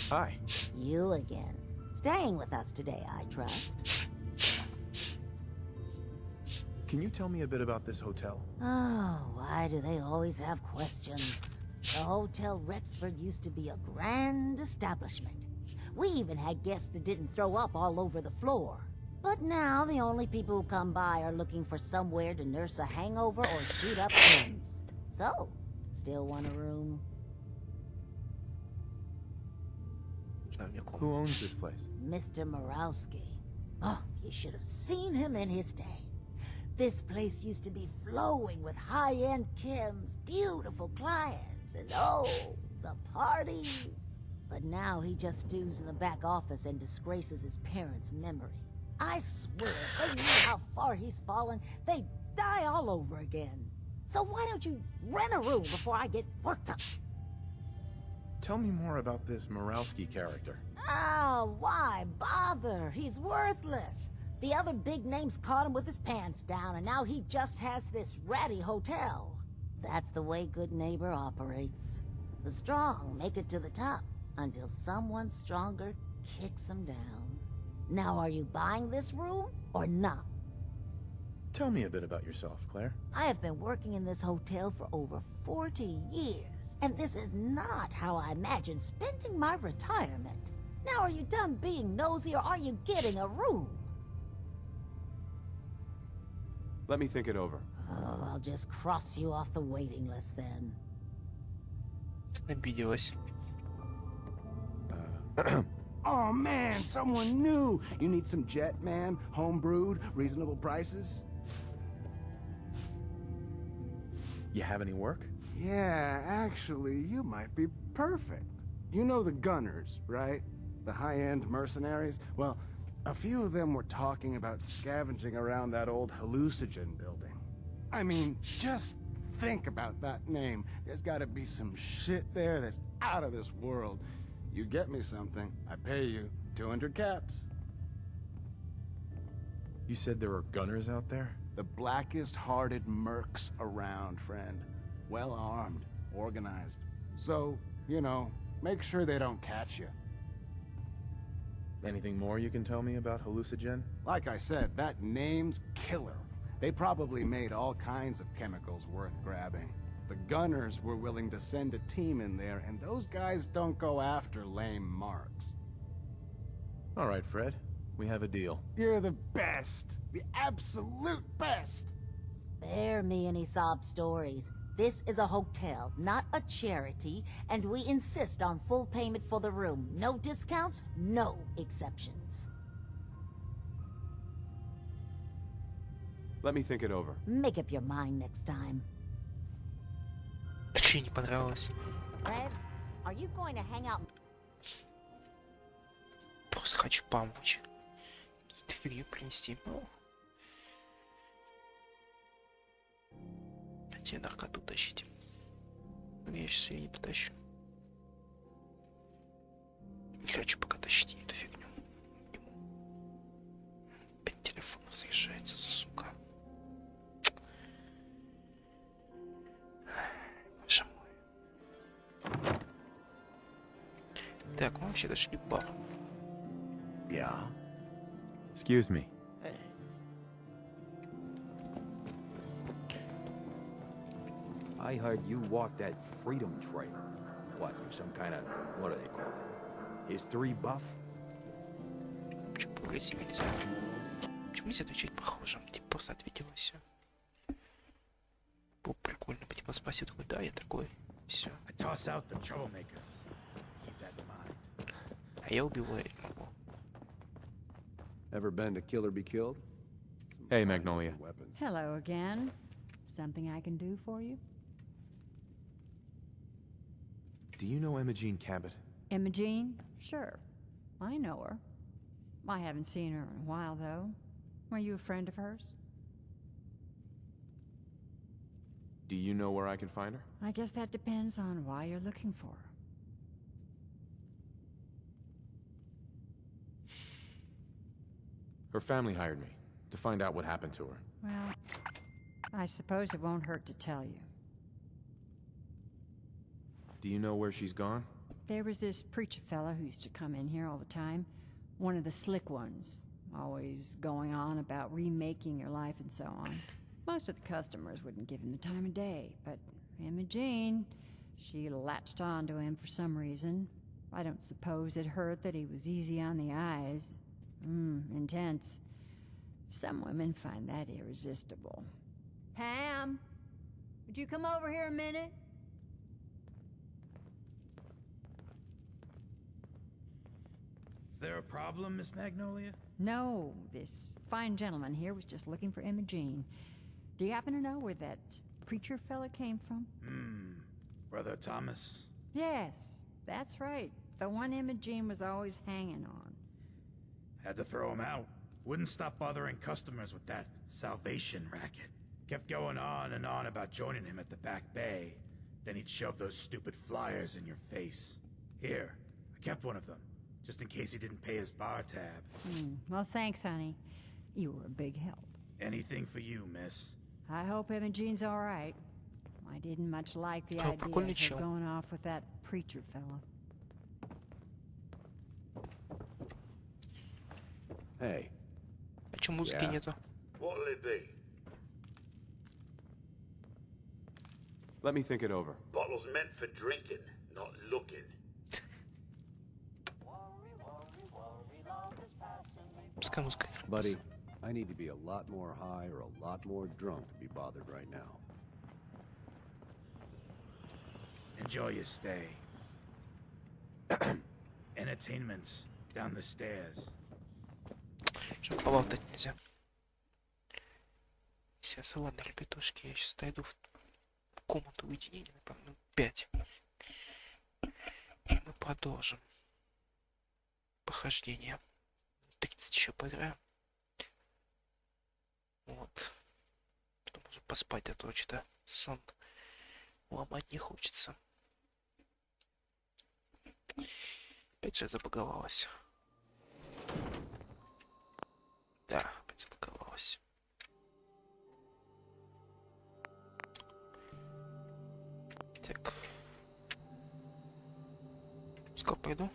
Hi. You again. Staying with us today, I trust. Can you tell me a bit about this hotel? Oh, why do they always have questions? The Hotel Rexford used to be a grand establishment. We even had guests that didn't throw up all over the floor. But now the only people who come by are looking for somewhere to nurse a hangover or shoot up things. So, still want a room? Who owns this place? Mr. Morowski. Oh, you should have seen him in his day. This place used to be flowing with high-end Kims, beautiful clients, and oh, the parties. But now he just stews in the back office and disgraces his parents' memory. I swear, if they knew how far he's fallen, they'd die all over again. So why don't you rent a room before I get worked up? Tell me more about this Morowski character. Oh, why bother? He's worthless. The other big names caught him with his pants down, and now he just has this ratty hotel. That's the way good neighbor operates. The strong make it to the top, until someone stronger kicks them down. Now, are you buying this room, or not? Tell me a bit about yourself, Claire. I have been working in this hotel for over 40 years, and this is not how I imagined spending my retirement. Now, are you done being nosy, or are you getting a room? Let me think it over. Oh, I'll just cross you off the waiting list then. Обиделась. Oh man, someone new! You need some jet, man? Home brewed, reasonable prices? You have any work? Yeah, actually, you might be perfect. You know the Gunners, right? The high-end mercenaries? Well, a few of them were talking about scavenging around that old hallucinogen building. I mean, just think about that name. There's gotta be some shit there that's out of this world. You get me something, I pay you 200 caps. You said there were gunners out there? The blackest-hearted mercs around, friend. Well-armed, organized. So, you know, make sure they don't catch you. Anything more you can tell me about hallucinogen? Like I said, that name's killer. They probably made all kinds of chemicals worth grabbing. The gunners were willing to send a team in there, and those guys don't go after lame marks. All right, Fred. We have a deal. You're the best. The absolute best. Spare me any sob stories. This is a hotel, not a charity, and we insist on full payment for the room. No discounts, no exceptions. Let me think it over. Make up your mind next time. Че не понравилось? Fred, are you going to hang out? Просто хочу помочь. Какие-то фигню принести. Хотя наркоту тащить. Я сейчас ее не потащу. Не хочу пока тащить эту фигню. Опять телефон разъезжается, сука. Боже мой. Так, мы вообще дошли в бар. Yeah. Excuse me. I heard you walk that freedom trail. What, you're some kind of, what do they call it? History buff? Почему по магазину нельзя? Почему нельзя отвечать похожим? Типа просто ответил и все. Было прикольно бы, типа спросил, такой, да, я такой. Все. А я убиваю могу. Ever been to Kill or Be Killed? Hey, Magnolia. Hello again. Something I can do for you? Do you know Imogene Cabot? Imogene? Sure. I know her. I haven't seen her in a while, though. Are you a friend of hers? Do you know where I can find her? I guess that depends on why you're looking for her. Her family hired me to find out what happened to her. Well, I suppose it won't hurt to tell you. Do you know where she's gone? There was this preacher fella who used to come in here all the time. One of the slick ones. Always going on about remaking your life and so on. Most of the customers wouldn't give him the time of day, but Imogene, she latched on to him for some reason. I don't suppose it hurt that he was easy on the eyes. Intense. Some women find that irresistible. Pam, would you come over here a minute? Is there a problem, Miss Magnolia? No, this fine gentleman here was just looking for Imogene. Do you happen to know where that preacher fella came from? Brother Thomas? Yes, that's right. The one Imogene was always hanging on. Had to throw him out. Wouldn't stop bothering customers with that salvation racket. Kept going on and on about joining him at the back bay. Then he'd shove those stupid flyers in your face. Here, I kept one of them, just in case he didn't pay his bar tab. Well, thanks, honey. You were a big help. Anything for you, miss. I hope Imogene's all right. I didn't much like the idea of her going off with that preacher fella. Hey. А чё музыки нету? What'll it be? Let me think it over. Bottles meant for drinking, not looking. Пускай музыка. Buddy, I need to be a lot more high or a lot more drunk to be bothered right now. Enjoy your stay. Entertainment's down the stairs. Чтобы поболтать нельзя. Сейчас, ладно, ребятушки, я сейчас дойду в комнату уединения, напомню, 5. И мы продолжим прохождение. 30 еще поиграем. Вот. Потом уже поспать, а то что-то сон ломать не хочется. Опять же забаговалась. Да, опять забаговалась. Так. Скоро пойду.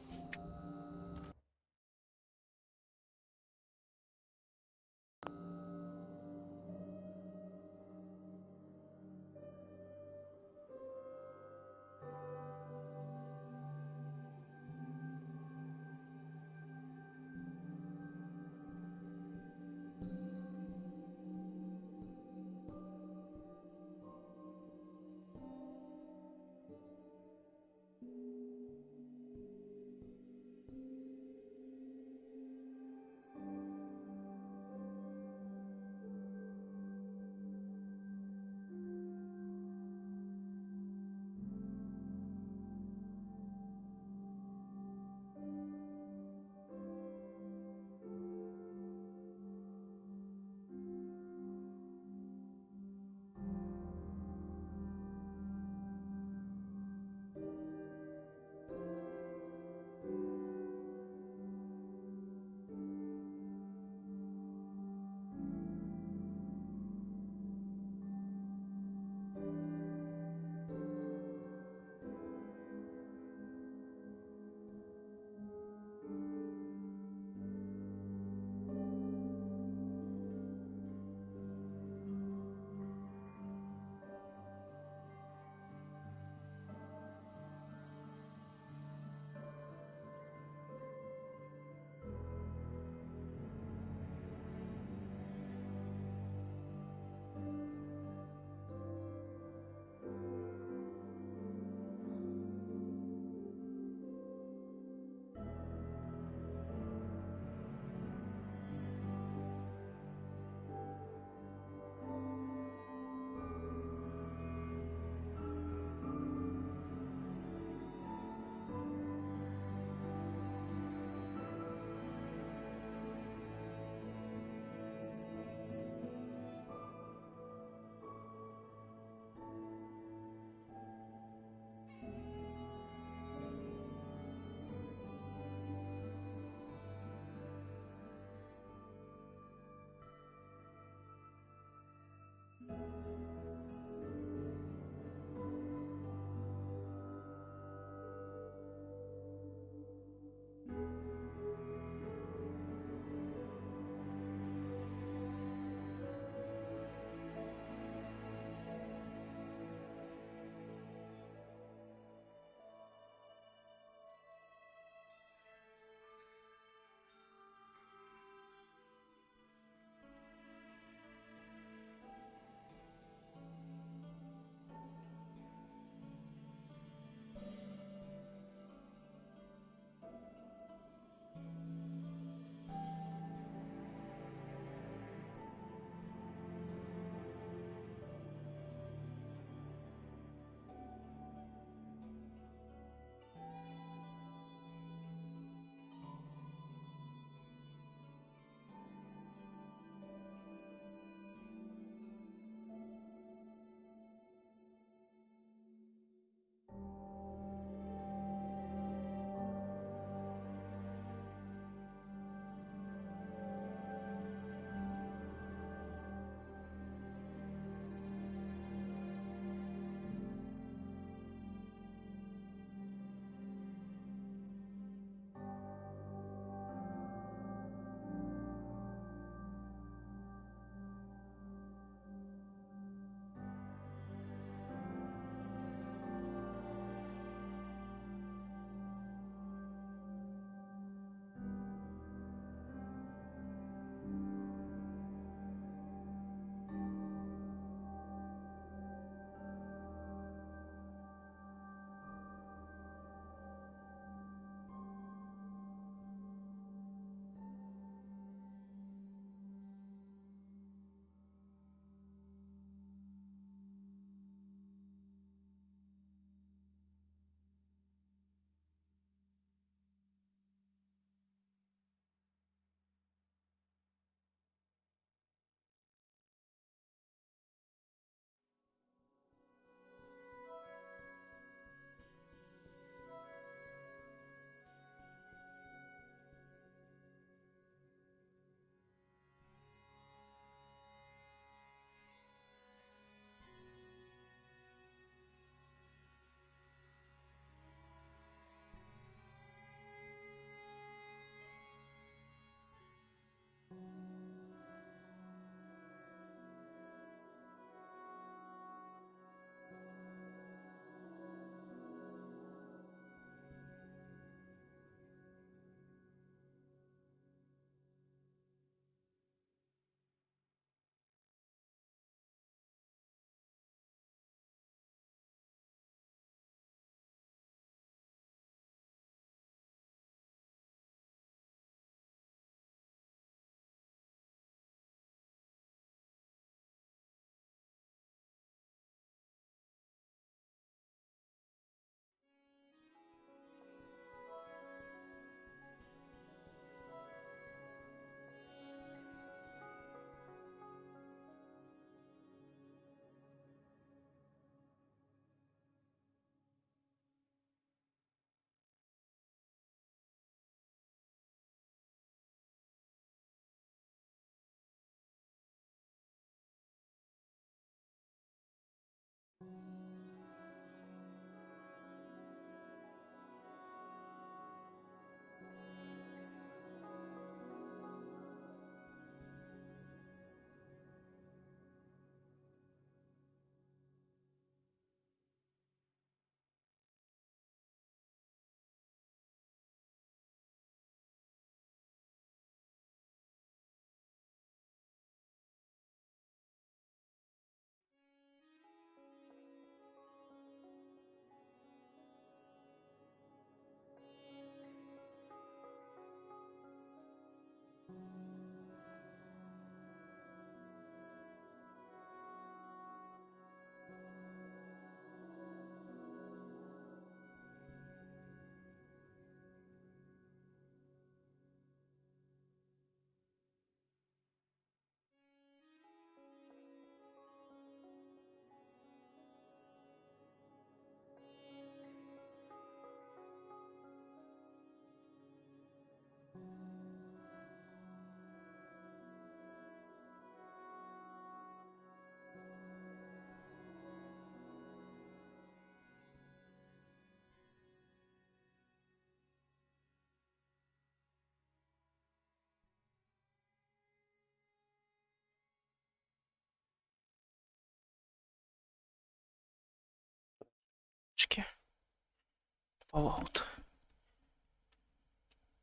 Fallout.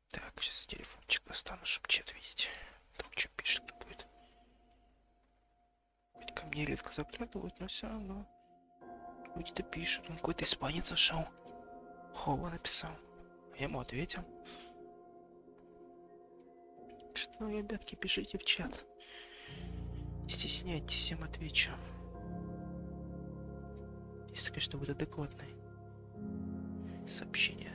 Так, сейчас телефончик достану, чтобы чат видеть. Там что пишет, кто будет. Хоть ко мне редко заглядывают, но все равно. Люди-то пишут. Он какой-то испанец зашел. Хова написал. Я ему ответил. Что, ребятки, пишите в чат. Не стесняйтесь, всем отвечу. Если, конечно, будет адекватное сообщение.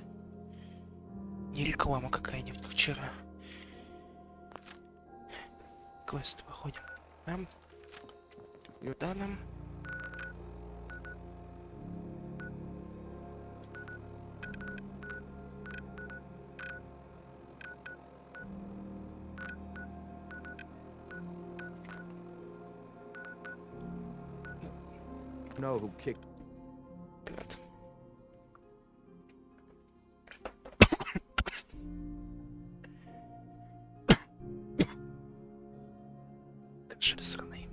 Не реклама какая-нибудь, как вчера. Квест выходим. Нам. Куда нам? Know who kicked. Вперед. Кашель сраный.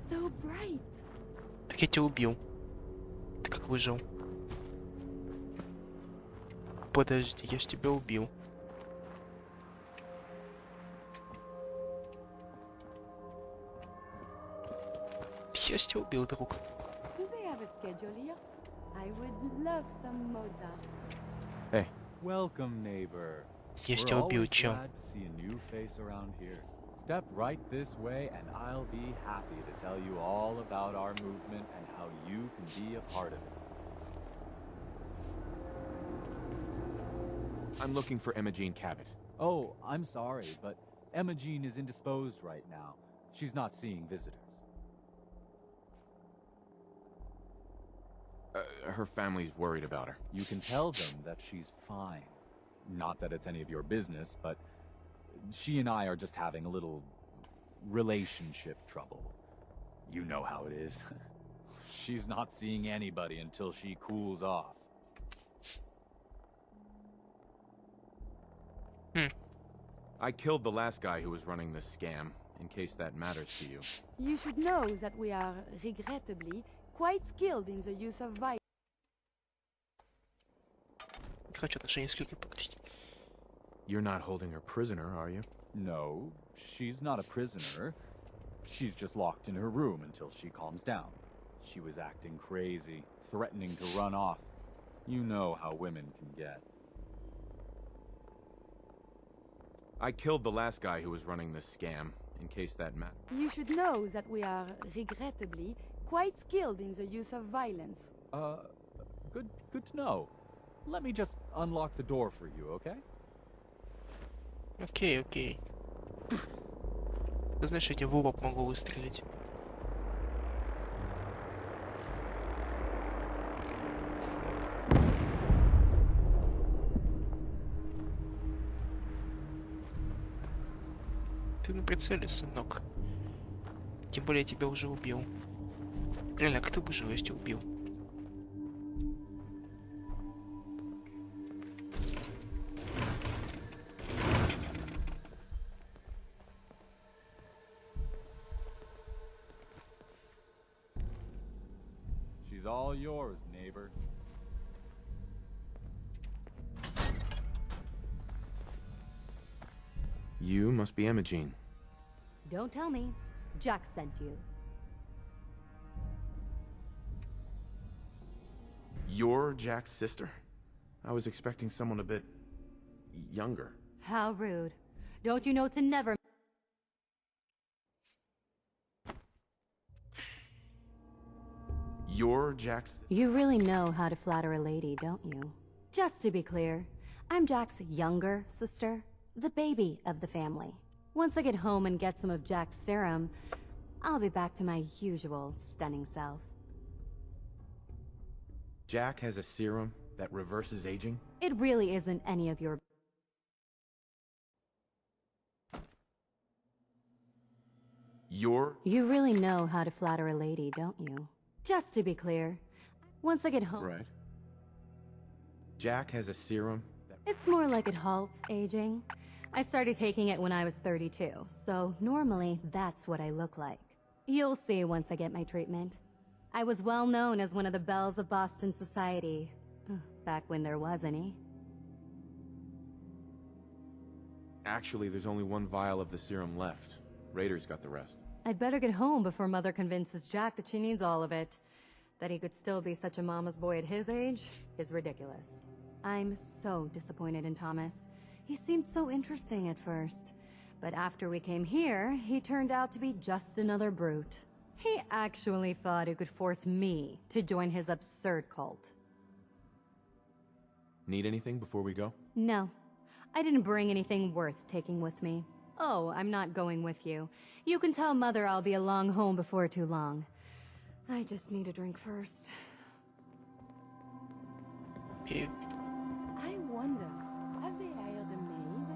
So bright. Так я тебя убил. Ты как выжил? Подожди, я ж тебя убил. Я ж тебя убил, друг. Do they have a schedule here? I would love some Mozart. Hey. Welcome, neighbor. Я ж We're тебя убил, always чел. glad to see a new face around here. Step right this way and I'll be happy to tell you all about our movement and how you can be a part of it. I'm looking for Imogene Cabot. Oh, I'm sorry, but Imogene is indisposed right now. She's not seeing visitors. Her family's worried about her. You can tell them that she's fine. Not that it's any of your business, but she and I are just having a little relationship trouble. You know how it is. She's not seeing anybody until she cools off. I killed the last guy who was running this scam, in case that matters to you. You should know that we are, regrettably, quite skilled in the use of violence. Хочу отношения с Люкой покрутить. You're not holding her prisoner, are you? No, she's not a prisoner. She's just locked in her room until she calms down. She was acting crazy, threatening to run off. You know how women can get. I killed the last guy who was running this scam, in case that matters. You should know that we are, regrettably, quite skilled in the use of violence. Good to know. Let me just unlock the door for you, okay? Окей, окей. Ты знаешь, я тебе в лоб могу выстрелить. Ты на прицеле, сынок. Тем более я тебя уже убил. Реально, как ты выжил, я тебя убил? She's all yours, neighbor. You must be Imogene. Don't tell me. Jack sent you. You're Jack's sister? I was expecting someone a bit younger. How rude. Don't you know to never... You're Jack's... You really know how to flatter a lady, don't you? Just to be clear, I'm Jack's younger sister, the baby of the family. Once I get home and get some of Jack's serum, I'll be back to my usual stunning self. Jack has a serum that reverses aging? It really isn't any of your... You're... You really know how to flatter a lady, don't you? Just to be clear, once I get home... Right. Jack has a serum that... It's more like it halts aging. I started taking it when I was 32, so normally that's what I look like. You'll see once I get my treatment. I was well known as one of the belles of Boston society, back when there was any. Actually, there's only one vial of the serum left. Raiders got the rest. I'd better get home before Mother convinces Jack that she needs all of it. That he could still be such a mama's boy at his age is ridiculous. I'm so disappointed in Thomas. He seemed so interesting at first. But after we came here, he turned out to be just another brute. He actually thought he could force me to join his absurd cult. Need anything before we go? No. I didn't bring anything worth taking with me. Oh, I'm not going with you. You can tell Mother I'll be along home before too long. I just need a drink first. Okay. I wonder, have they hired a maid?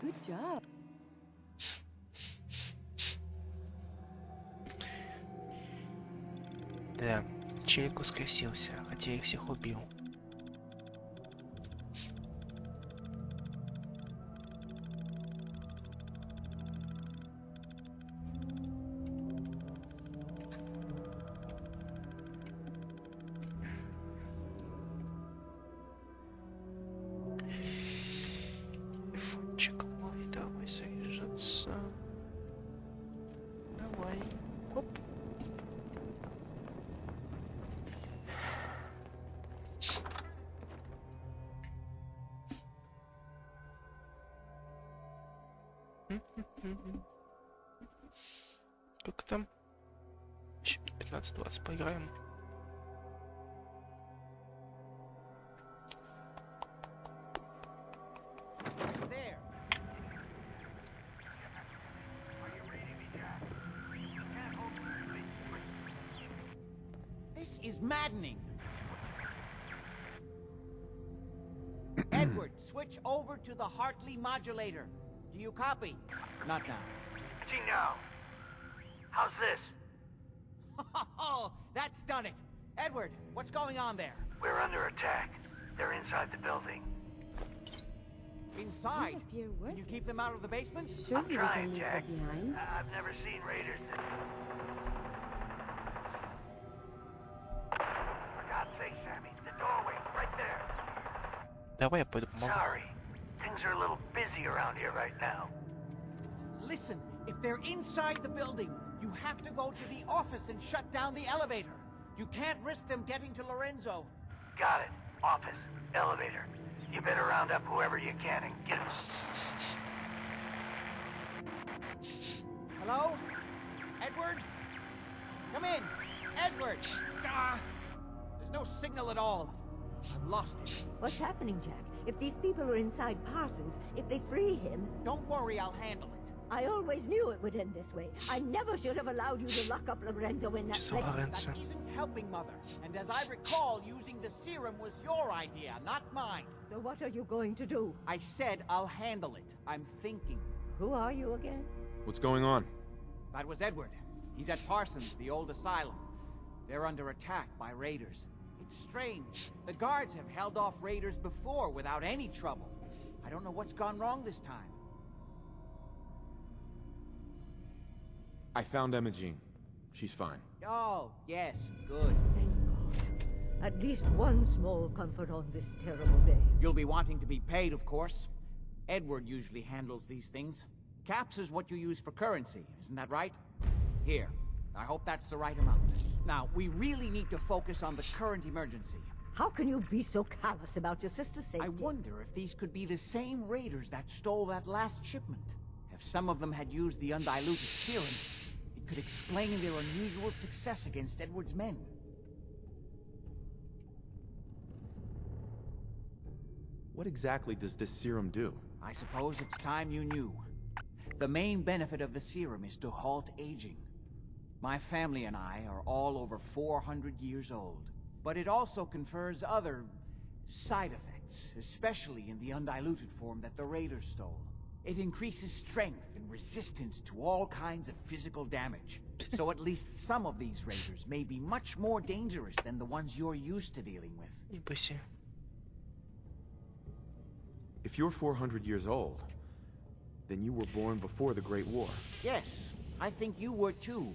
Good job. Да, челик воскресился, хотя я их всех убил. Телефончик мой, давай заряжаться. Давай. Оп. Сколько там? Еще 15-20 поиграем. This is maddening. Edward, switch over to the Hartley modulator. Do you copy? Not now. Gino, how's this? Oh, that's done it. Edward, what's going on there? We're under attack. They're inside the building. Inside? Can you keep them out of the basement? I'm trying, Jack. I've never seen raiders this... For God's sake, Sammy, the doorway, right there. Давай я пойду помогу. Sorry, things are a little busy around here right now. Listen, if they're inside the building, you have to go to the office and shut down the elevator. You can't risk them getting to Lorenzo. Got it. Office, elevator. You better round up whoever you can and get them. Hello? Edward? Come in! Edward! There's no signal at all. I've lost it. What's happening, Jack? If these people are inside Parsons, if they free him... Don't worry, I'll handle it. I always knew it would end this way. I never should have allowed you to lock up Lorenzo in that place. That isn't helping, Mother. And as I recall, using the serum was your idea, not mine. So what are you going to do? I said I'll handle it. I'm thinking. Who are you again? What's going on? That was Edward. He's at Parsons, the old asylum. They're under attack by raiders. It's strange. The guards have held off raiders before without any trouble. I don't know what's gone wrong this time. I found Imogene. She's fine. Oh, yes, good. Thank God. At least one small comfort on this terrible day. You'll be wanting to be paid, of course. Edward usually handles these things. Caps is what you use for currency, isn't that right? Here. I hope that's the right amount. Now, we really need to focus on the current emergency. How can you be so callous about your sister's safety? I wonder if these could be the same raiders that stole that last shipment. If some of them had used the undiluted serum, it could explain their unusual success against Edward's men. What exactly does this serum do? I suppose it's time you knew. The main benefit of the serum is to halt aging. My family and I are all over 400 years old. But it also confers other side effects, especially in the undiluted form that the raiders stole. It increases strength and resistance to all kinds of physical damage. So at least some of these raiders may be much more dangerous than the ones you're used to dealing with. If you're 400 years old, then you were born before the Great War. Yes, I think you were too.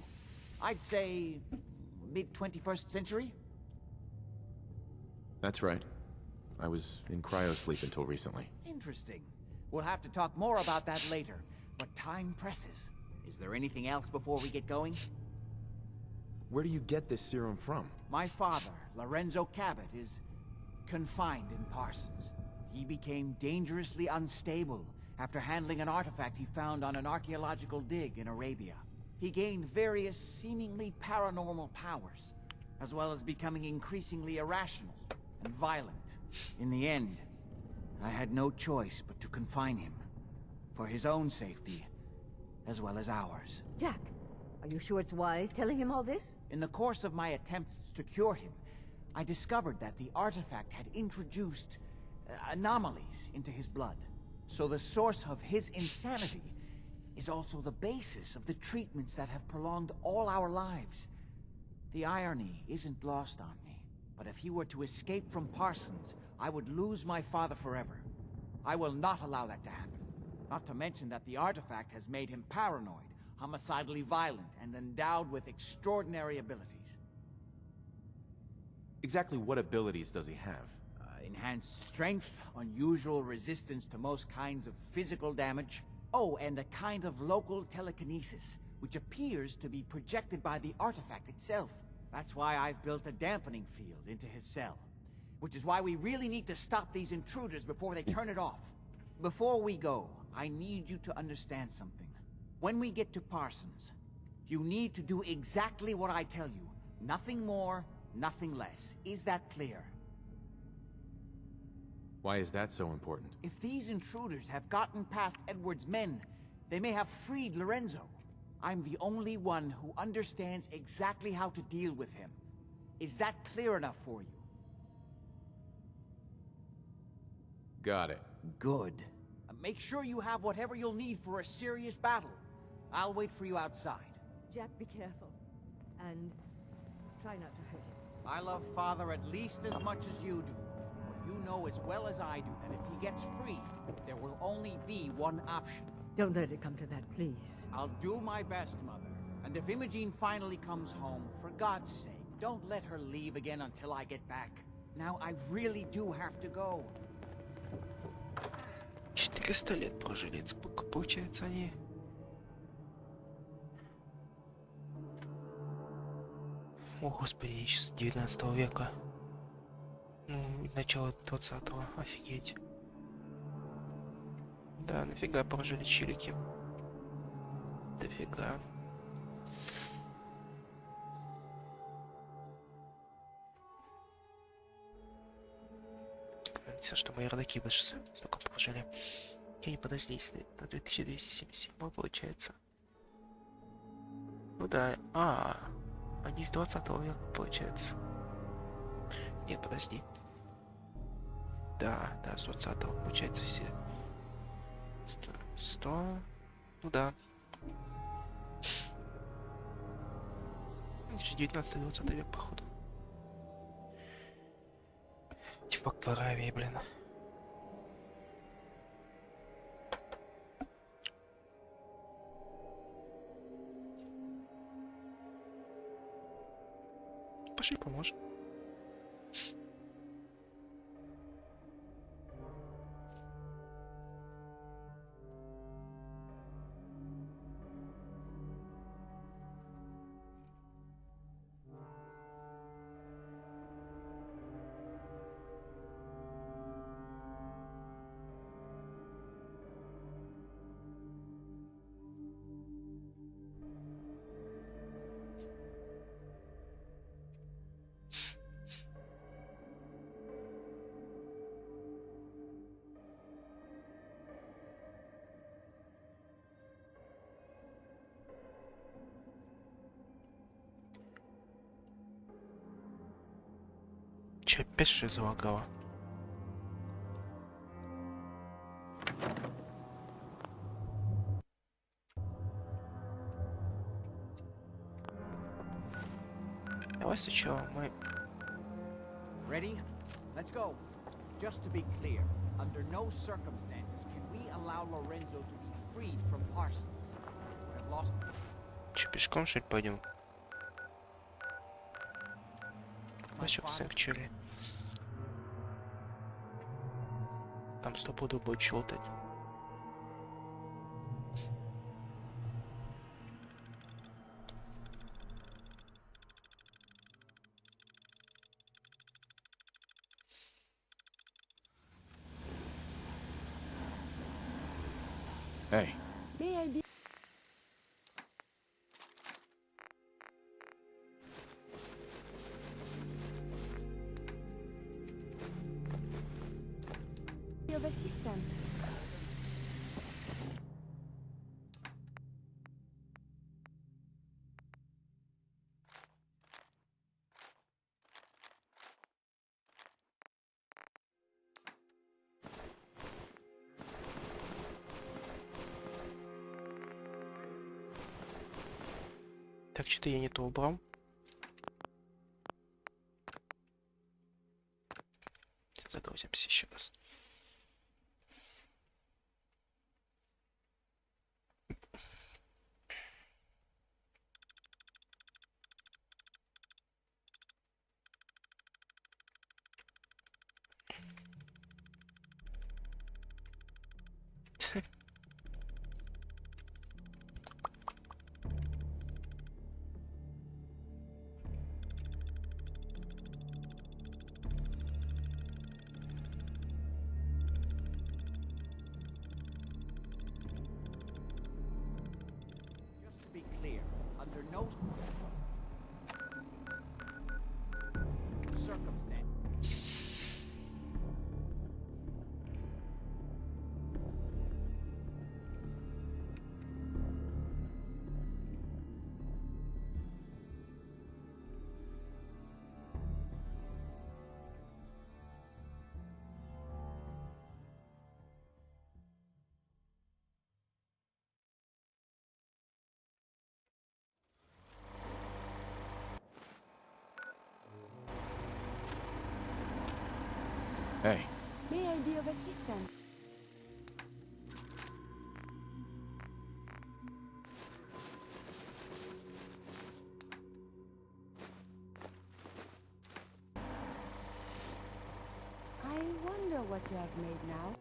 I'd say mid-21st century? That's right. I was in cryosleep until recently. Interesting. We'll have to talk more about that later, but time presses. Is there anything else before we get going? Where do you get this serum from? My father, Lorenzo Cabot, is confined in Parsons. He became dangerously unstable after handling an artifact he found on an archaeological dig in Arabia. He gained various seemingly paranormal powers, as well as becoming increasingly irrational and violent. In the end, I had no choice but to confine him, for his own safety, as well as ours. Jack, are you sure it's wise telling him all this? In the course of my attempts to cure him, I discovered that the artifact had introduced anomalies into his blood. So the source of his insanity is also the basis of the treatments that have prolonged all our lives. The irony isn't lost on me, but if he were to escape from Parsons, I would lose my father forever. I will not allow that to happen. Not to mention that the artifact has made him paranoid, homicidally violent, and endowed with extraordinary abilities. Exactly what abilities does he have? Enhanced strength, unusual resistance to most kinds of physical damage. Oh, and a kind of local telekinesis, which appears to be projected by the artifact itself. That's why I've built a dampening field into his cell. Which is why we really need to stop these intruders before they turn it off. Before we go, I need you to understand something. When we get to Parsons, you need to do exactly what I tell you. Nothing more, nothing less. Is that clear? Why is that so important? If these intruders have gotten past Edward's men, they may have freed Lorenzo. I'm the only one who understands exactly how to deal with him. Is that clear enough for you? Got it. Good. Make sure you have whatever you'll need for a serious battle. I'll wait for you outside. Jack, be careful. And try not to hurt him. I love Father at least as much as you do. But you know as well as I do that if he gets free, there will only be one option. Don't let it come to that, please. I'll do my best, Mother. And if Imogene finally comes home, for God's sake, don't let her leave again until I get back. Now I really do have to go. 400 лет прожили, получается, они. О, господи, еще с 19 века. Ну, начало 20-го, офигеть. Да, нафига прожили чилики. Дофига. Все, что мои родаки выше столько положили. Окей, подожди, если на 2277 получается. Ну да, они с 20 века получается. Нет, подожди. Да, с 20 получается все. 100. Ну да. 19-20 век, походу. Артефакт в Аравии, блин. Пошли поможем. Че, опять что залагало? Давай сначала мы... Ready? Let's go. Just to be clear, under no circumstances can we allow Lorenzo to be freed from Parsons. We have lost... Че, пешком что ли пойдем? Вообще в Sanctuary. Там 100 пудов будет щелтать. Hey. May I be of assistance? Так, что-то я не то убрал. Загрузимся еще раз. Just to be clear, under no circumstances... Hey. May I be of assistance? I wonder what you have made now.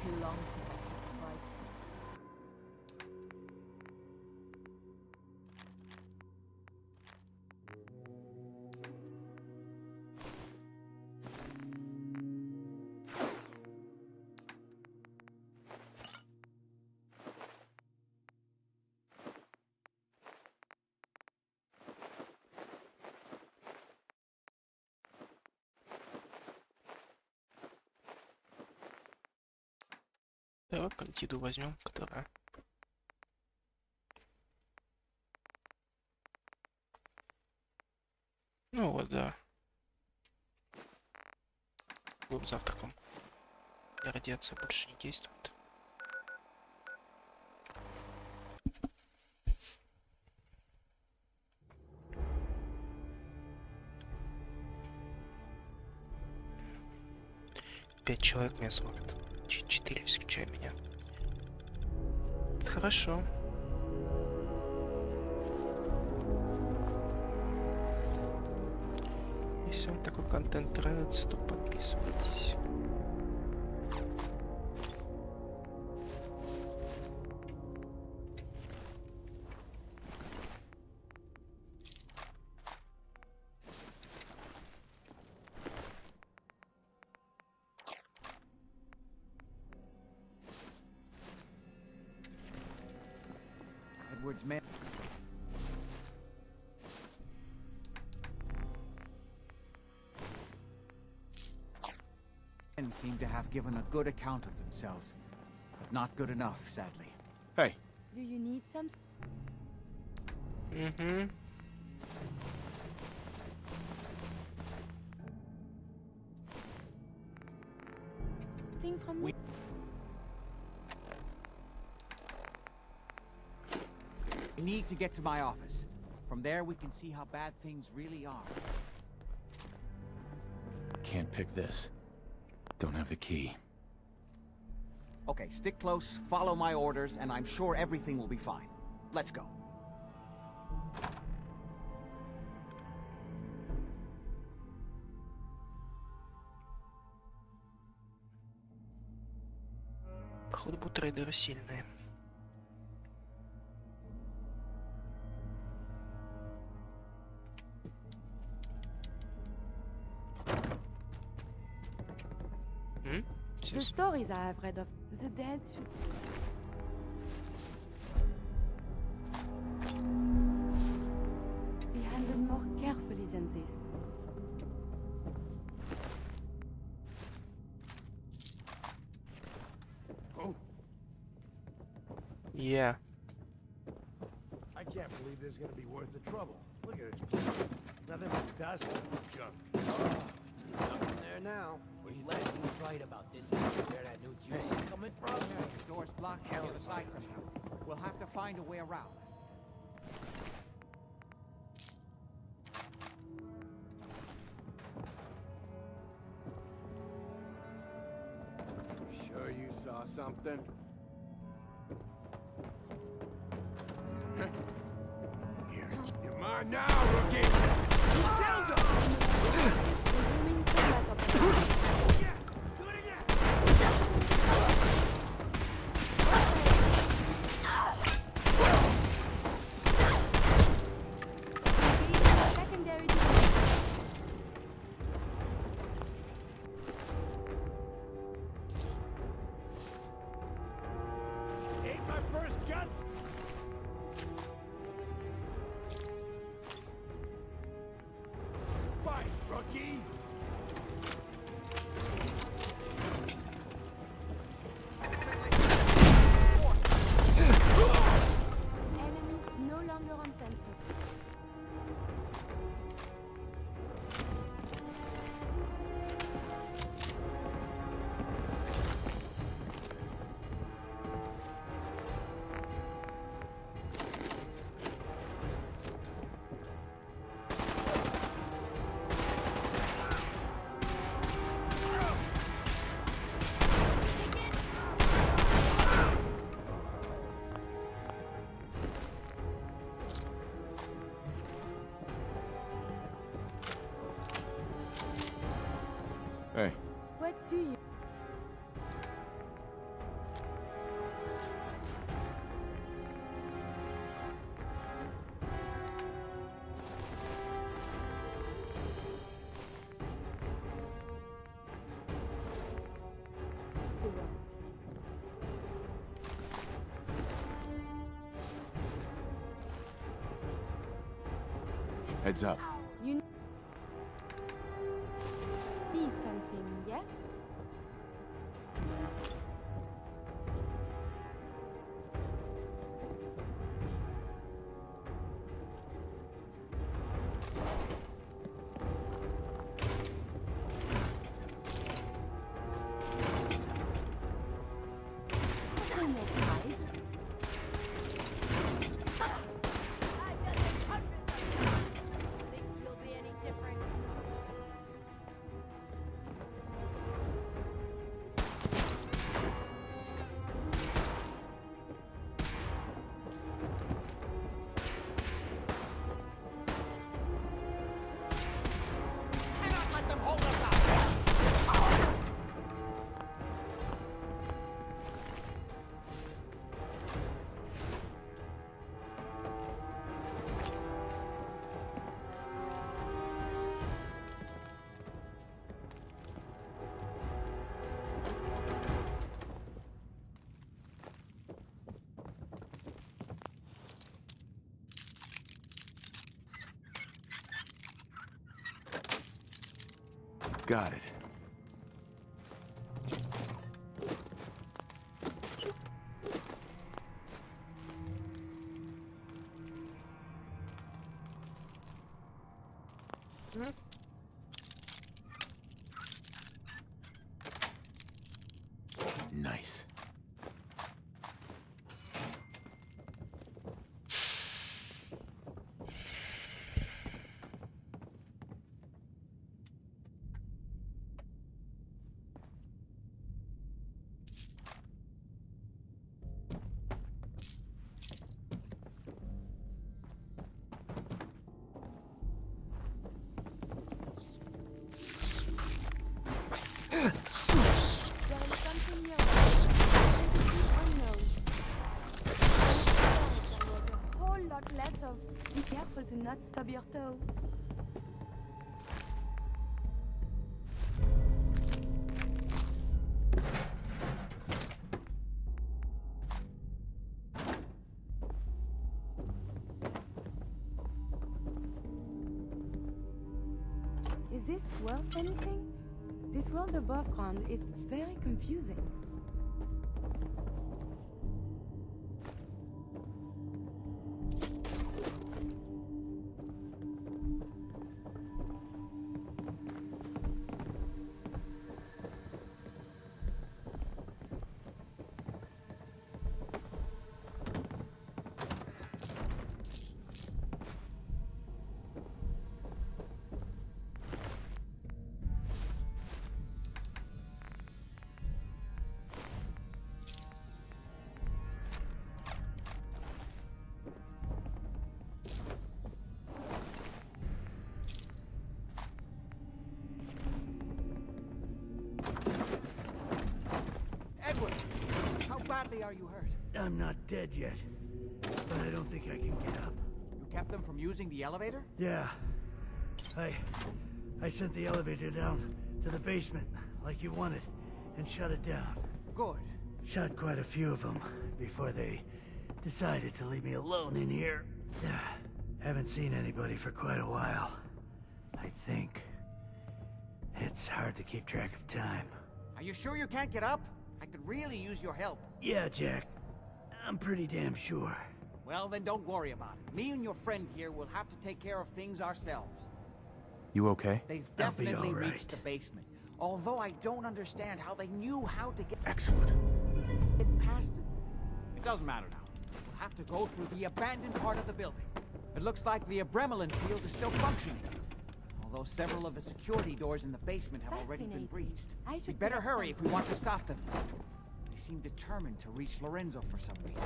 too long since I had a fight. Так, Антиду возьмем, которая. Ну вот, да. Будем завтраком. Радиация больше не действует. Пять человек меня смотрят. 4, исключая меня. Это хорошо. Если вам такой контент нравится, то подписывайтесь. Man. Men seem to have given a good account of themselves. Not good enough, sadly. Hey. Do you need some? Mm-hmm. Thing from me? We need to get to my office. From there, we can see how bad things really are. Can't pick this. Don't have the key. Okay, stick close, follow my orders, and I'm sure everything will be fine. Let's go. Походу, будут трейдеры сильные. The stories I have read of the dead should be handled more carefully than this. Oh. Yeah. I can't believe this is gonna be worth the trouble. Look at this place. Nothing but dust and junk. Oh, nothing there now. Let's be right about this place where that new juice is coming from. The door's blocked on the other side somehow. We'll have to find a way around. Sure you saw something? You're mine now, rookie! Heads up. You need something, yes? Got it. Nice. Be careful to not stub your toe. Is this worth anything? This world above ground is very confusing. Edward, how badly are you hurt? I'm not dead yet, but I don't think I can get up. You kept them from using the elevator? Yeah. I sent the elevator down to the basement, like you wanted, and shut it down. Good. Shot quite a few of them before they decided to leave me alone in here. Haven't seen anybody for quite a while. I think. It's hard to keep track of time. Are you sure you can't get up? I could really use your help. Yeah, Jack. I'm pretty damn sure. Well, then don't worry about it. Me and your friend here will have to take care of things ourselves. You okay? They've I'll be definitely all right. reached the basement. Although I don't understand how they knew how to get Excellent. past it. It doesn't matter now. We'll have to go through the abandoned part of the building. It looks like the adrenaline field is still functioning. Although several of the security doors in the basement have already been breached. We'd better hurry if we want to stop them. They seem determined to reach Lorenzo for some reason.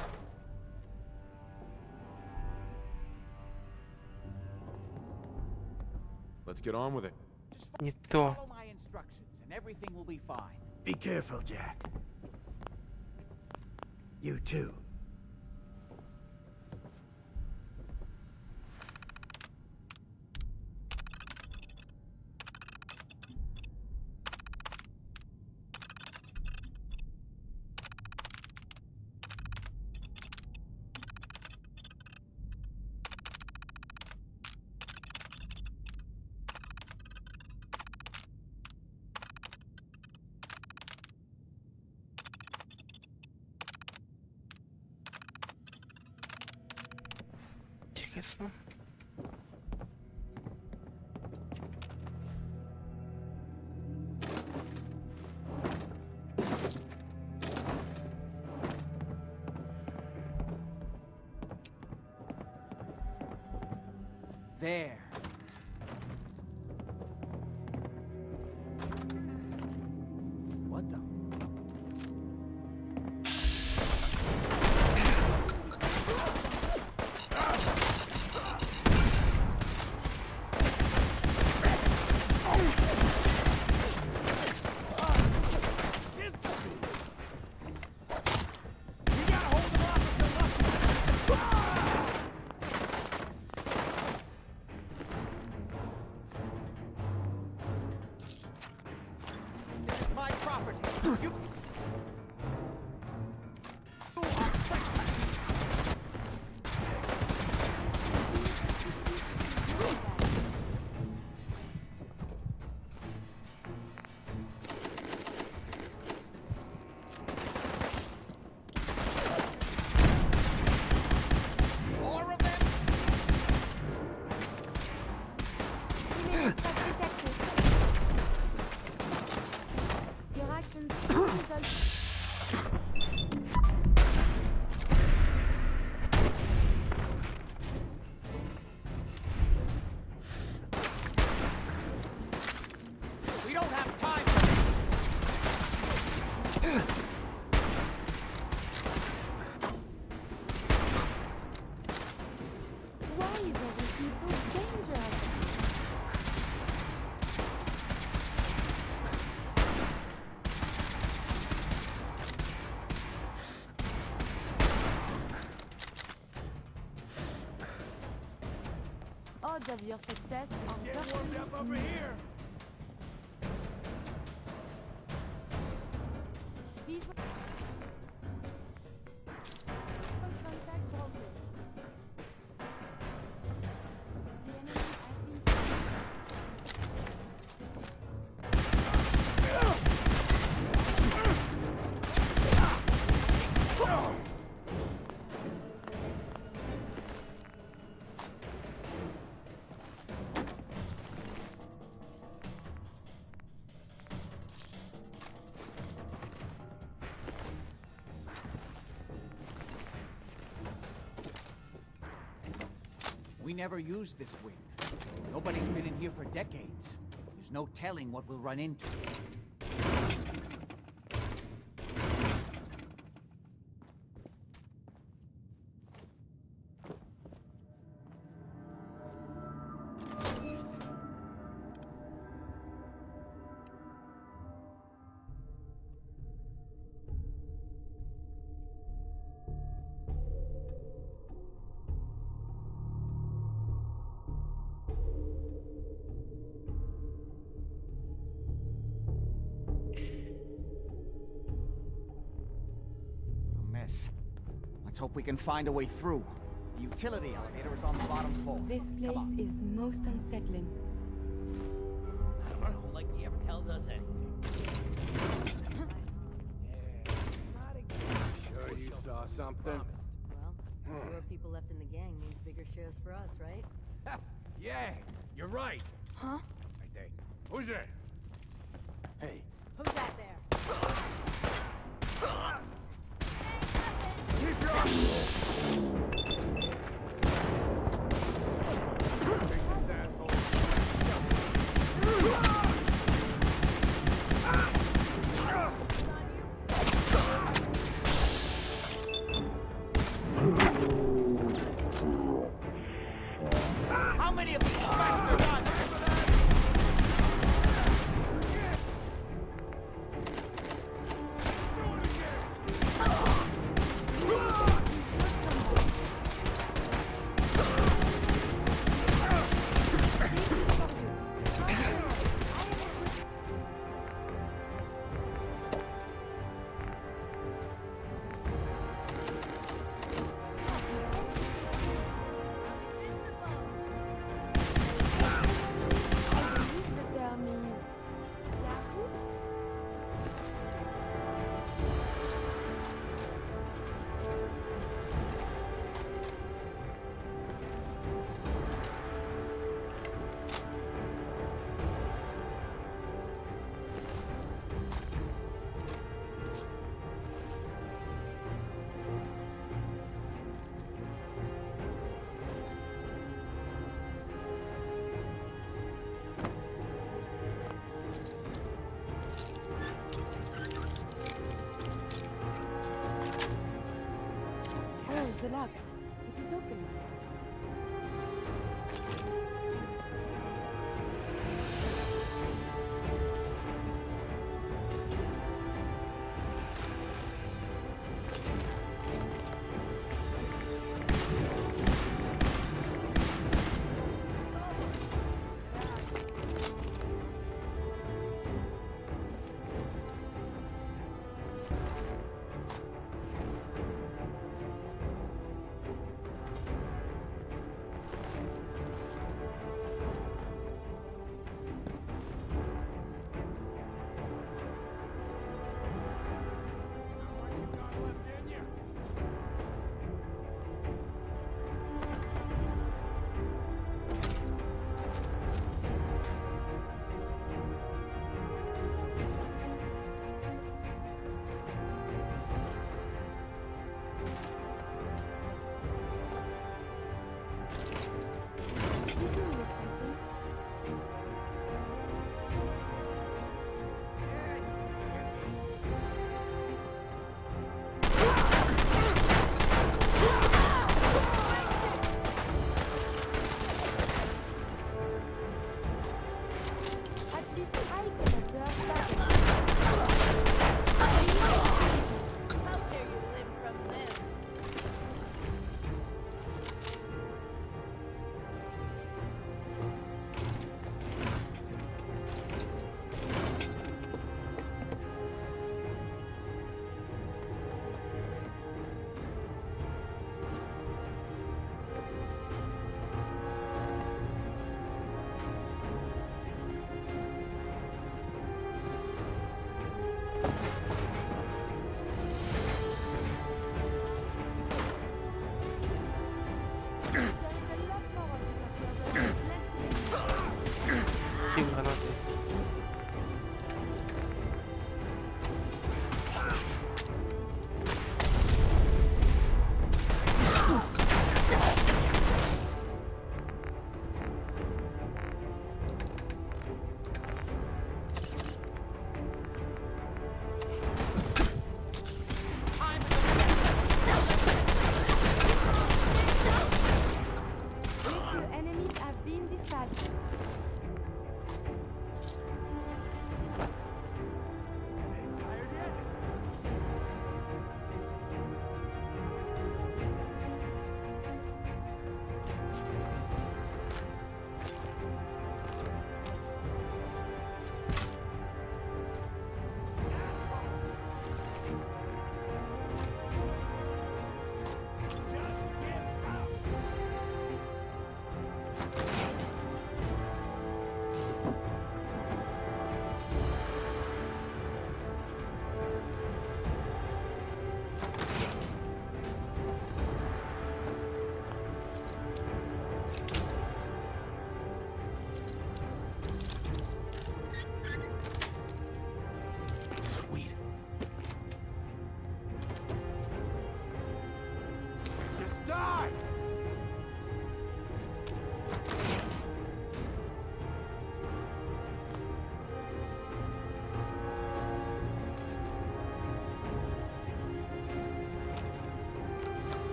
Let's get on with it. Не то. Follow my instructions and everything will be fine. Be careful, Jack. You too. ясно. There. What the? Odds of your success are Get warmed up over here. We never used this wing. Nobody's been in here for decades. There's no telling what we'll run into. Let's hope we can find a way through. The utility elevator is on the bottom floor. This place is most unsettling. Like he ever tells us anything. Sure you saw something? Well, more people left in the gang means bigger shares for us, right? Yeah, you're right. Huh? I think. Who's there? Hey. Who's that there? Keep your How many of these bastards are there? is open.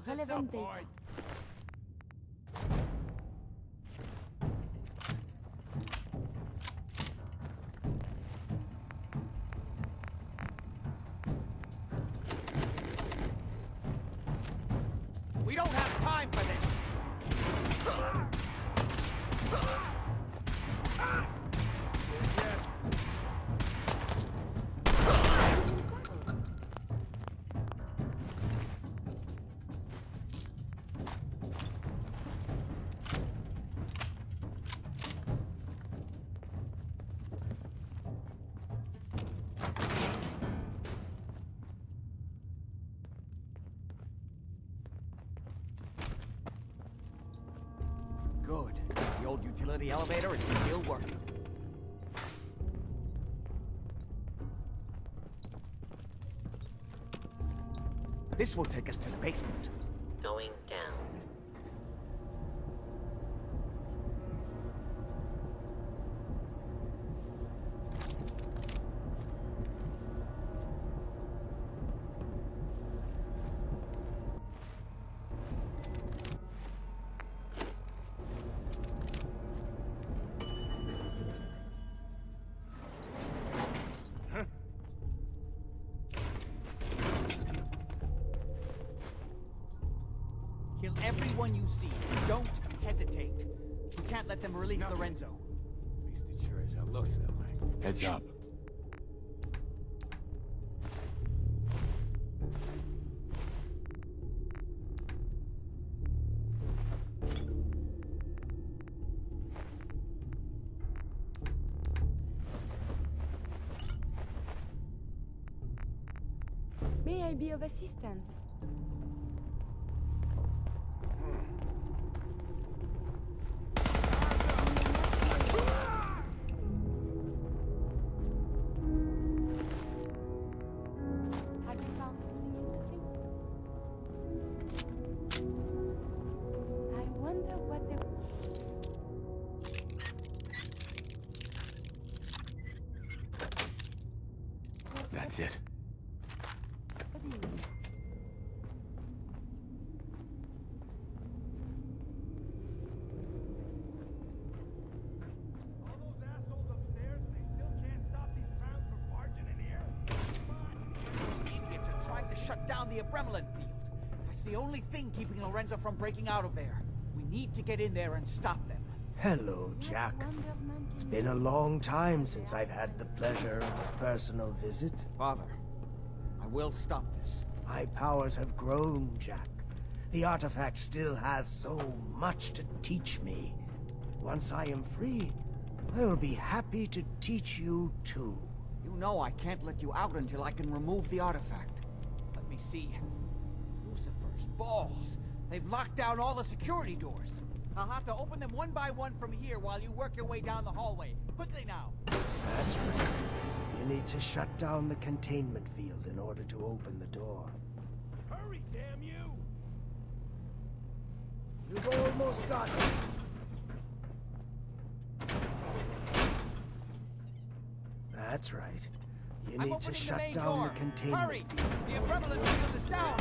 Relevant data. We don't have time for this! old utility elevator is still working. This will take us to the basement. Going down. Kill everyone you see. Don't hesitate. We can't let them release Lorenzo. At least it sure as hell looks that way. Heads up. May I be of assistance? Have you found something interesting? I wonder what the... That's it. What do you mean? Idiots are trying to shut down the Abremlin field. That's the only thing keeping Lorenzo from breaking out of there. We need to get in there and stop them. Hello, Jack. It's been a long time since I've had the pleasure of a personal visit. Father, I will stop this. My powers have grown, Jack. The artifact still has so much to teach me. Once I am free, I will be happy to teach you too. You know I can't let you out until I can remove the artifact. Let me see. Lucifer's balls. They've locked down all the security doors. I'll have to open them one by one from here while you work your way down the hallway. Quickly now. That's right. You need to shut down the containment field in order to open the door. Hurry, damn you! You've almost got it. That's right. You I'm need to opening the shut main down door. the containment Hurry! field. The Abremlin field is down!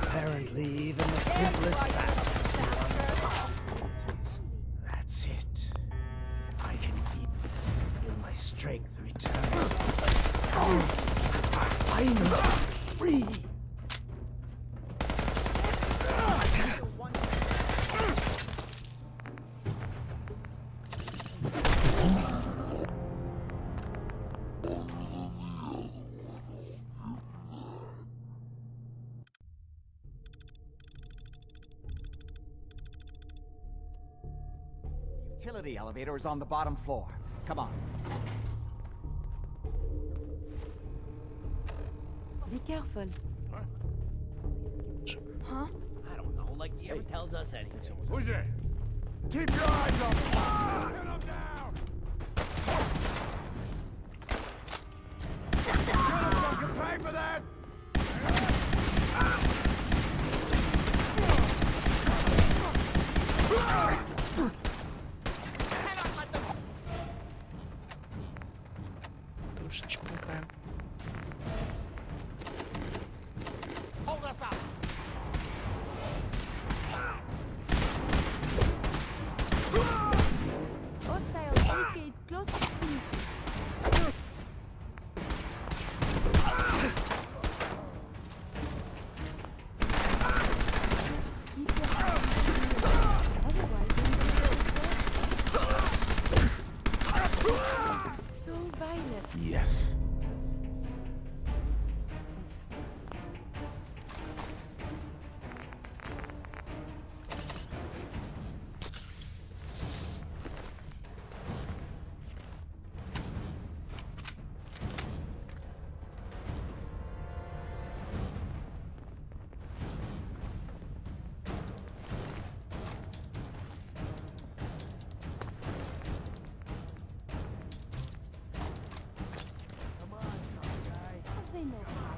Apparently, even the simplest tasks are possibilities. That's it. I can feel my strength return. I'm finally free! The utility elevator is on the bottom floor. Come on. Be careful. Huh? I don't know, like he ever tells us anything. Who's it? Keep your eyes up! Ah! Get him down! Get him, don't you pay for that! Лучше чпунькаем. Hold us up! Hostile barricade close to me. So violent. Yes. they know hide.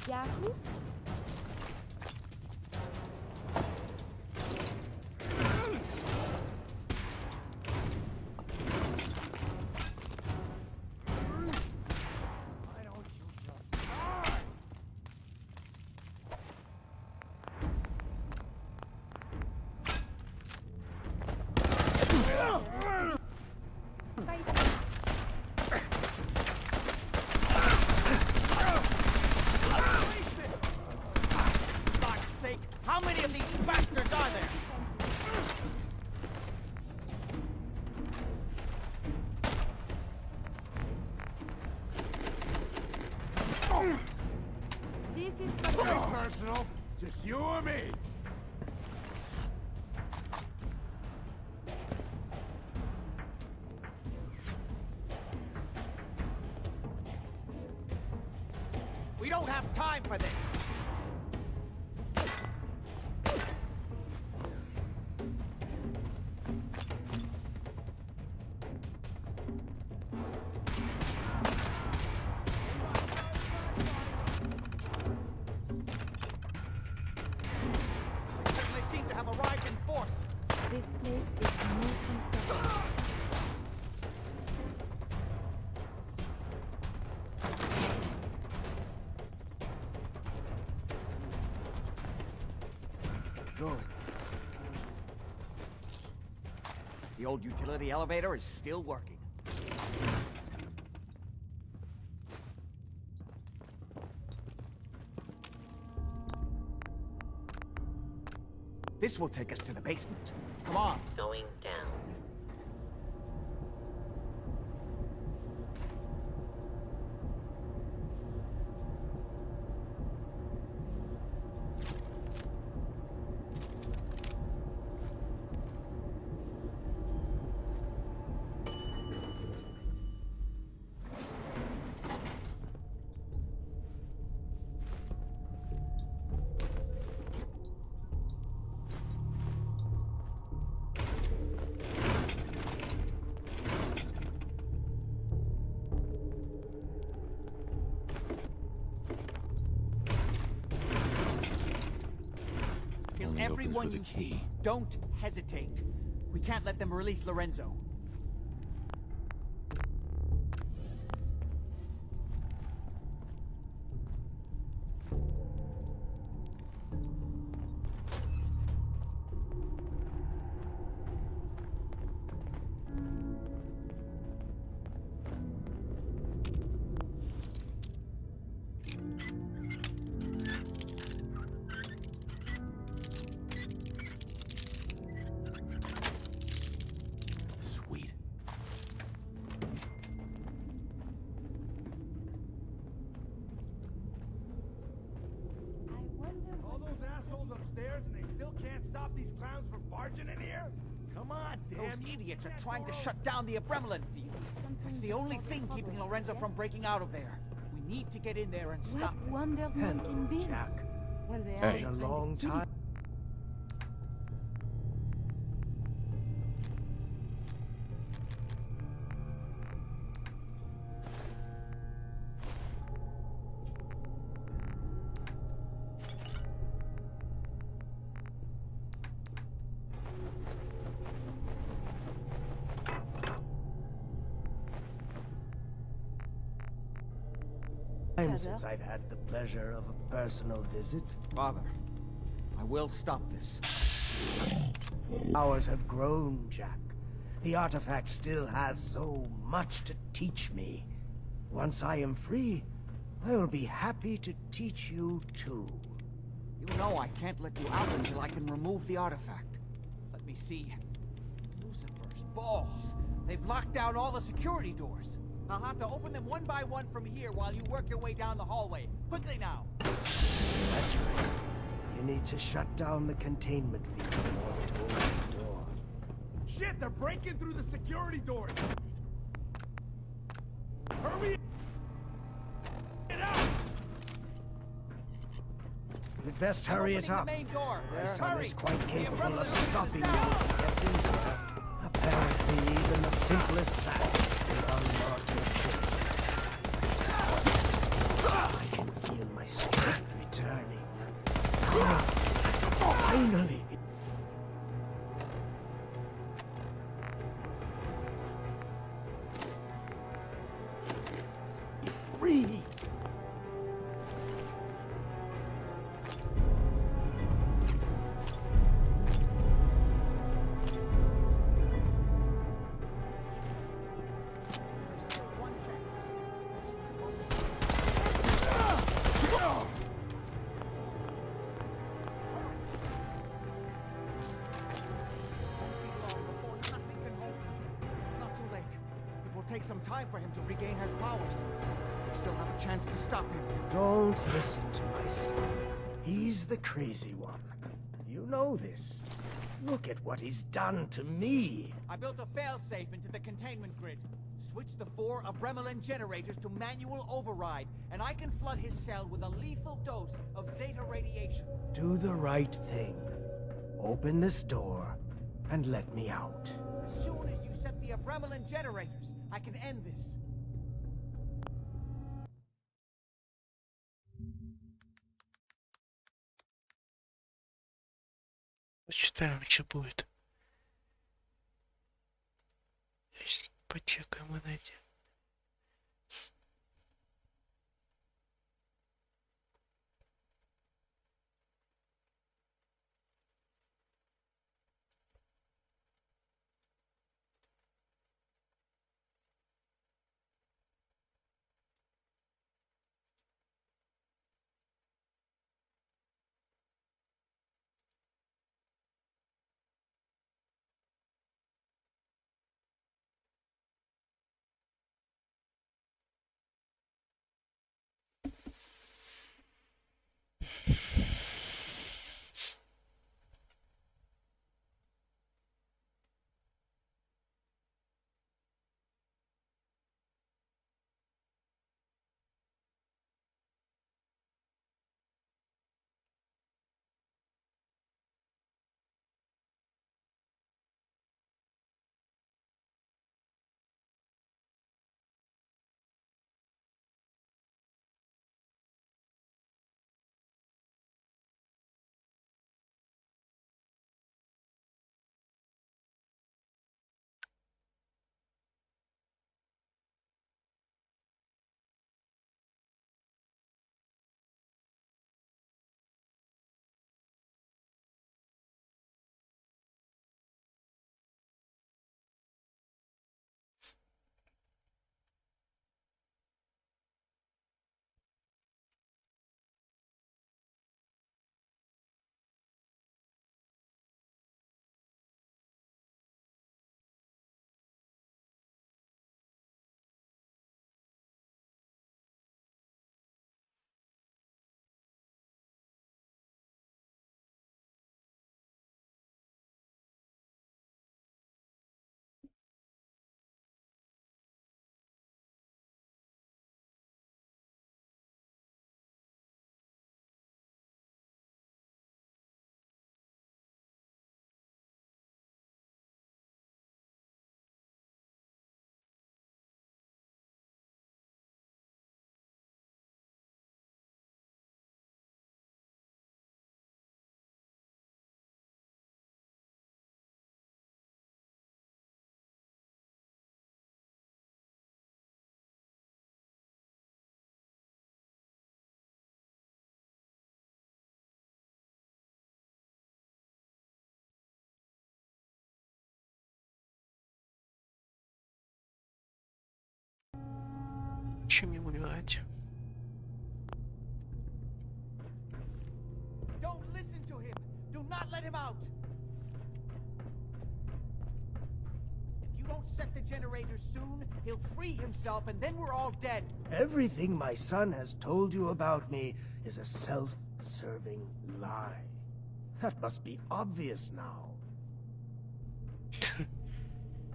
Yahoo? How many of these bastards are there? This is Nothing personal. Just you or me. We don't have time for this. This place is more concerning. Good. The old utility elevator is still working. This will take us to the basement. Come on. Going down. only opens everyone with a you key. see. Don't hesitate. We can't let them release Lorenzo. Sweet. All those assholes upstairs and they still can't stop these clowns from barging in here? Come on, damn Those you. idiots are trying to shut down the Abremlin thief. It's the only thing keeping Lorenzo from breaking out of there. We need to get in there and stop him. What wonders man can be? Jack. Well, they Hey. are Been a long time. Since I've had the pleasure of a personal visit. Father, I will stop this. Hours have grown, Jack. The artifact still has so much to teach me. Once I am free, I will be happy to teach you too. You know I can't let you out until I can remove the artifact. Let me see. Lucifer's balls. They've locked down all the security doors. I'll have to open them one by one from here while you work your way down the hallway. Quickly now. That's right. You need to shut down the containment field in order to open the door. Shit, they're breaking through the security doors. Hurry! Get out! You'd best I'm hurry it opening up. the main door. My son Hurry! is quite The capable Abremlin of thief is stopping you down. if he gets in there. Apparently, even the simplest tasks will unlock your I can feel my strength returning. Finally! Free! It's not too late. It will take some time for him to regain his powers. We still have a chance to stop him. Don't listen to my son. He's the crazy one. You know this. Look at what he's done to me. I built a failsafe into the containment grid. Switch the 4 Abremlin generators to manual override, and I can flood his cell with a lethal dose of Zeta radiation. Do the right thing. Open this door and let me out. As soon as you set the Abremlin generators, I can end this. Почитаем, что будет. Сейчас почекаем и найдем. Чем мне выбирать? Don't listen to him. Do not let him out. If you don't set the generator soon, he'll free himself and then we're all dead. Everything my son has told you about me is a self-serving lie. That must be obvious now.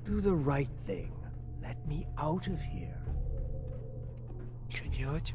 Do the right thing. Let me out of here. Что делать?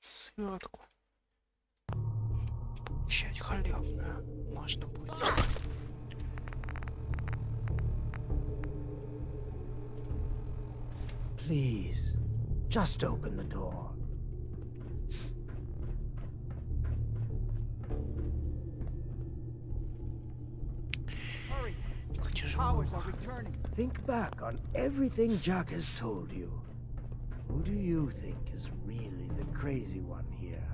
Свертку. Получать халявно можно будет. Please, just open the door. Hurry. His powers are returning. Think back on everything Jack has told you. Who do you think is really the crazy one here?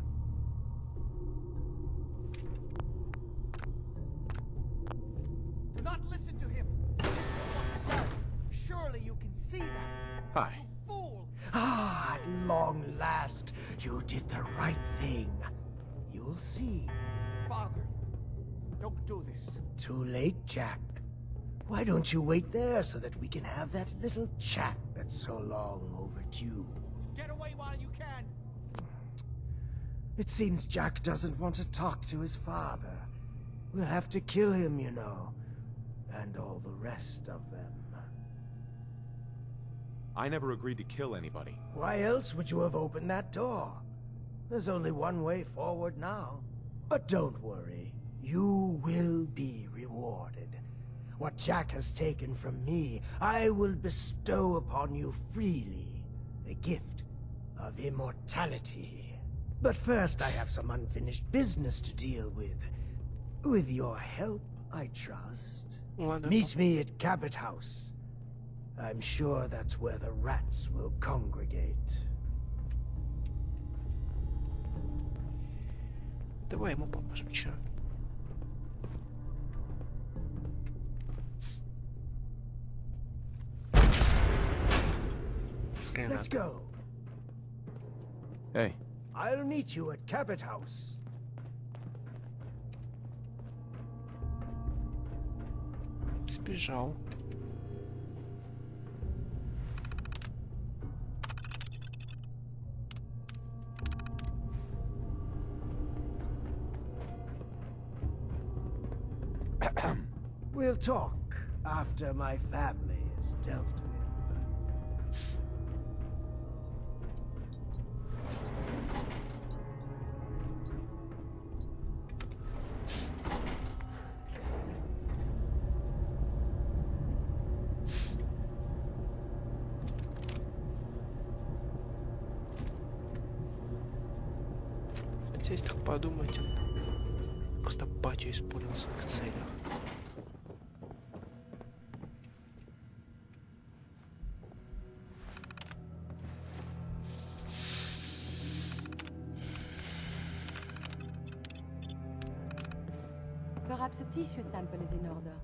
Do not listen to him. Listen to what he does. Surely you can see that. Hi. You fool. Ah, at long last, you did the right thing. You'll see. Father, don't do this. Too late, Jack. Why don't you wait there so that we can have that little chat that's so long overdue? Get away while you can. It seems Jack doesn't want to talk to his father. We'll have to kill him, you know. And all the rest of them. I never agreed to kill anybody. Why else would you have opened that door? There's only one way forward now. But don't worry. You will be rewarded. What Jack has taken from me, I will bestow upon you freely. The gift of immortality. But first I have some unfinished business to deal with. With your help, I trust. Meet me at Cabot House. I'm sure that's where the rats will congregate. Давай ему поможем, чё? Let's go. Hey. I'll meet you at Cabot House. Сбежал. We'll talk after my family is dealt with. Хотя, если так подумать, просто батю использовал в своих целях. Perhaps a tissue sample is in order.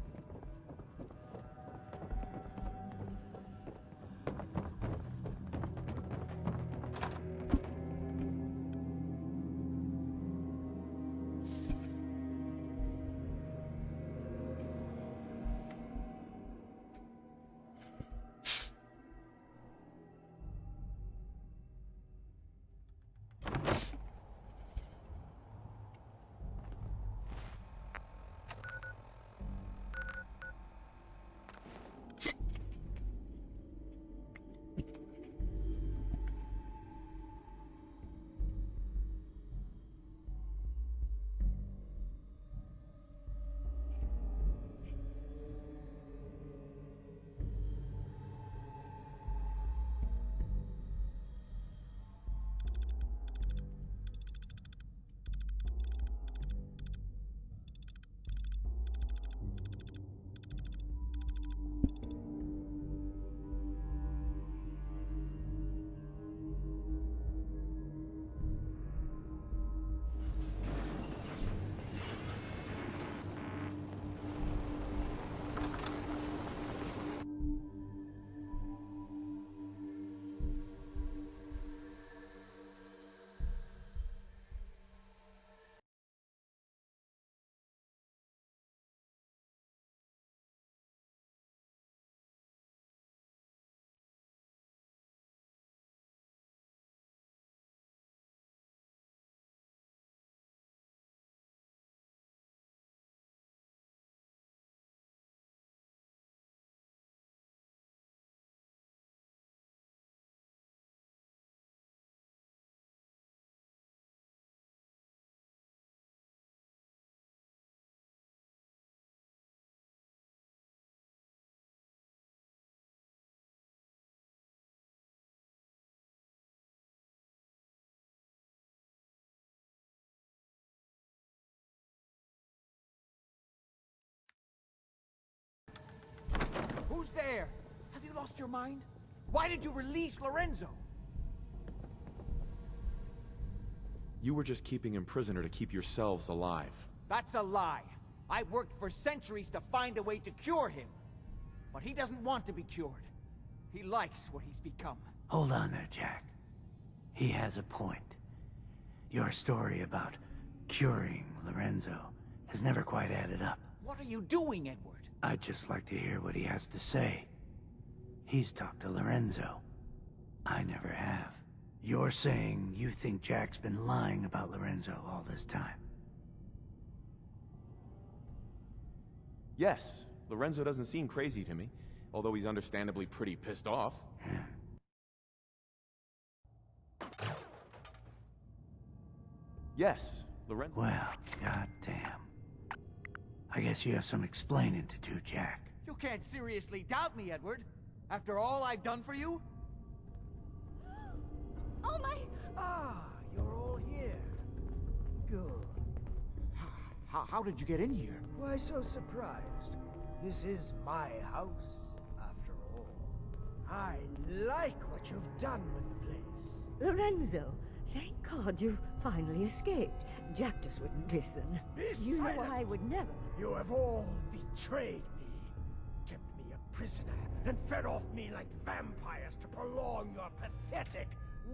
there? Have you lost your mind? Why did you release Lorenzo? You were just keeping him prisoner to keep yourselves alive. That's a lie. I worked for centuries to find a way to cure him. But he doesn't want to be cured. He likes what he's become. Hold on there, Jack. He has a point. Your story about curing Lorenzo has never quite added up. What are you doing, Edward? I'd just like to hear what he has to say. He's talked to Lorenzo. I never have. You're saying you think Jack's been lying about Lorenzo all this time? Yes, Lorenzo doesn't seem crazy to me, although he's understandably pretty pissed off. Yes, Lorenzo... Well, goddamn. I guess you have some explaining to do, Jack. You can't seriously doubt me, Edward. After all I've done for you? Oh my... Ah, you're all here. Good. How did you get in here? Why so surprised? This is my house, after all. I like what you've done with the place. Lorenzo, thank God you finally escaped. Jack just wouldn't listen. You know I would never. You have all betrayed me, kept me a prisoner, and fed off me like vampires to prolong your pathetic,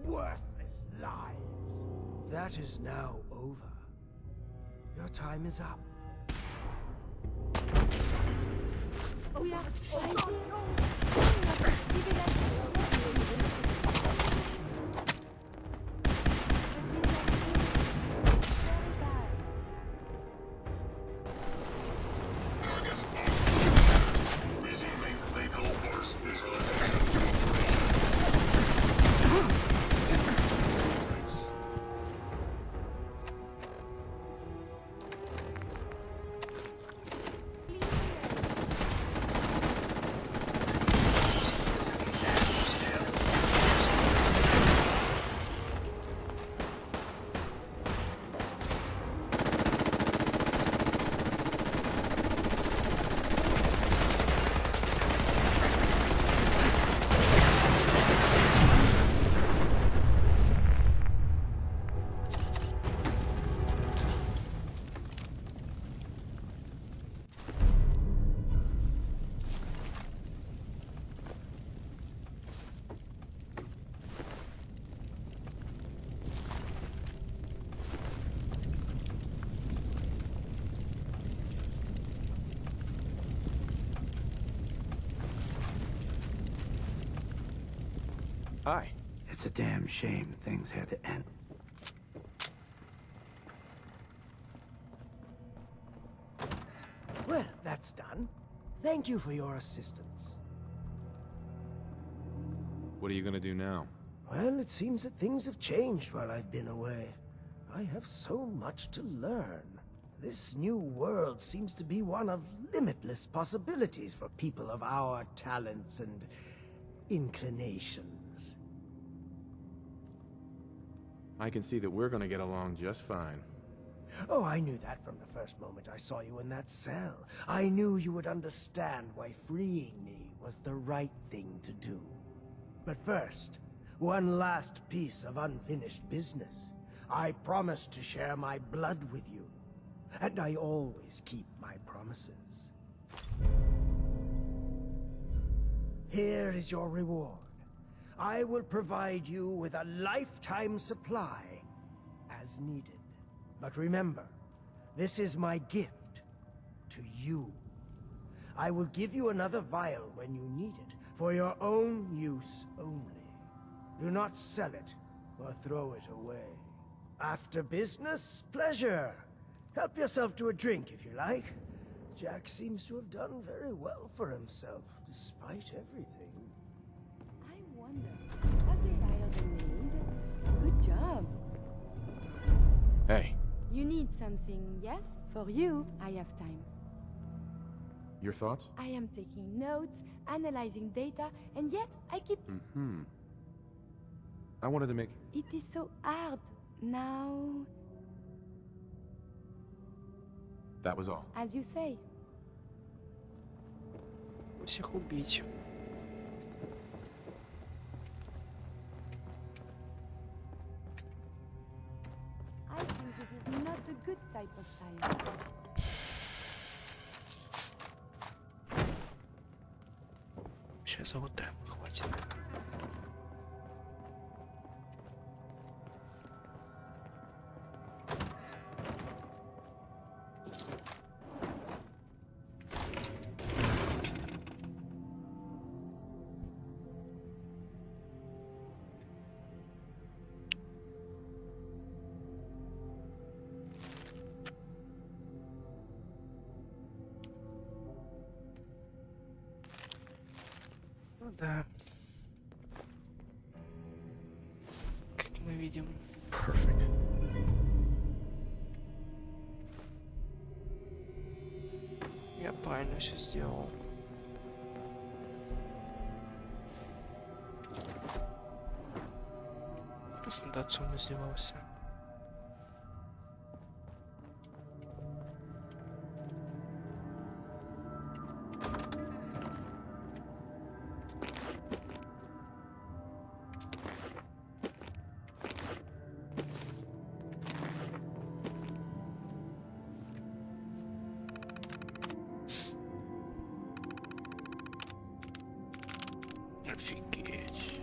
worthless lives. That is now over. Your time is up. Oh yeah, Resuming lethal force visualization. Hi. It's a damn shame things had to end. Well, that's done. Thank you for your assistance. What are you gonna do now? Well, it seems that things have changed while I've been away. I have so much to learn. This new world seems to be one of limitless possibilities for people of our talents and inclinations. I can see that we're gonna get along just fine. Oh, I knew that from the first moment I saw you in that cell. I knew you would understand why freeing me was the right thing to do. But first, one last piece of unfinished business. I promised to share my blood with you, and I always keep my promises. Here is your reward. I will provide you with a lifetime supply, as needed. But remember, this is my gift to you. I will give you another vial when you need it, for your own use only. Do not sell it or throw it away. After business, pleasure. Help yourself to a drink if you like. Jack seems to have done very well for himself, despite everything. I wonder, have they hired a maid? Good job. Hey, You need something, yes? For you, I have time. your thoughts? I am taking notes, analyzing data, and yet I keep... I wanted to make... It is so hard. Now... That was all. As you say. Всех убить. I think this is not the good type of time. Сейчас замотаем, хватит. Ну да. Как мы видим. Perfect. Я правильно все сделал. Просто над отцом издевался. Офигеть.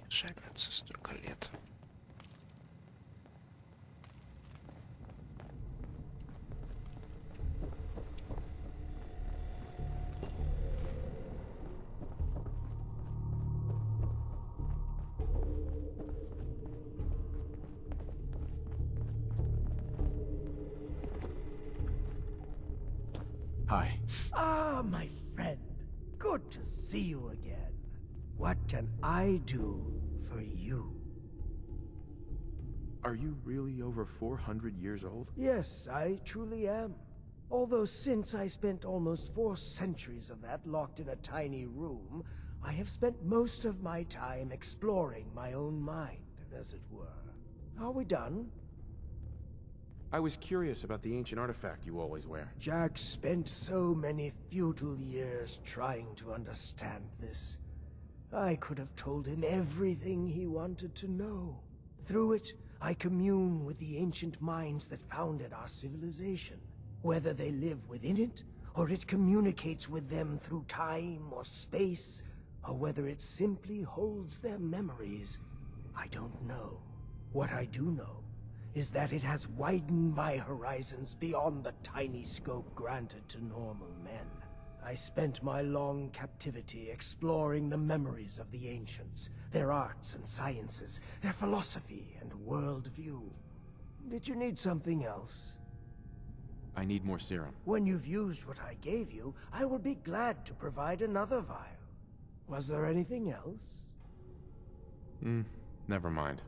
Шагаться столько лет. Hi. Ah, my friend. Good to see you again. What can I do for you? Are you really over 400 years old? Yes, I truly am. Although since I spent almost 4 centuries of that locked in a tiny room, I have spent most of my time exploring my own mind, as it were. Are we done? I was curious about the ancient artifact you always wear. Jack spent so many futile years trying to understand this. I could have told him everything he wanted to know. Through it, I commune with the ancient minds that founded our civilization. Whether they live within it, or it communicates with them through time or space, or whether it simply holds their memories, I don't know. What I do know is that it has widened my horizons beyond the tiny scope granted to normal men. I spent my long captivity exploring the memories of the ancients, their arts and sciences, their philosophy and worldview. Did you need something else? I need more serum. When you've used what I gave you, I will be glad to provide another vial. Was there anything else? Never mind.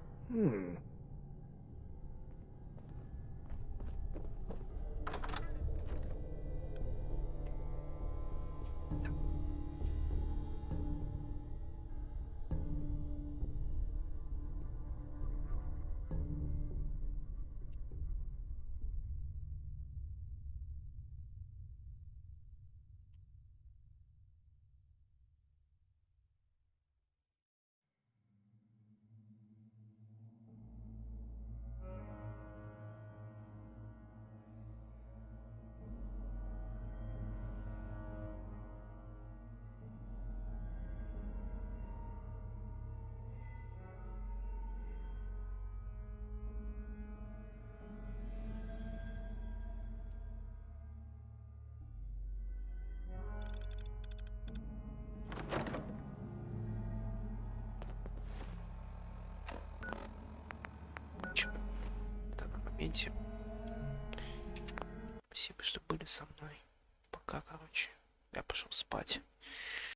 моменте. Спасибо, что были со мной. Пока, короче. Я пошел спать.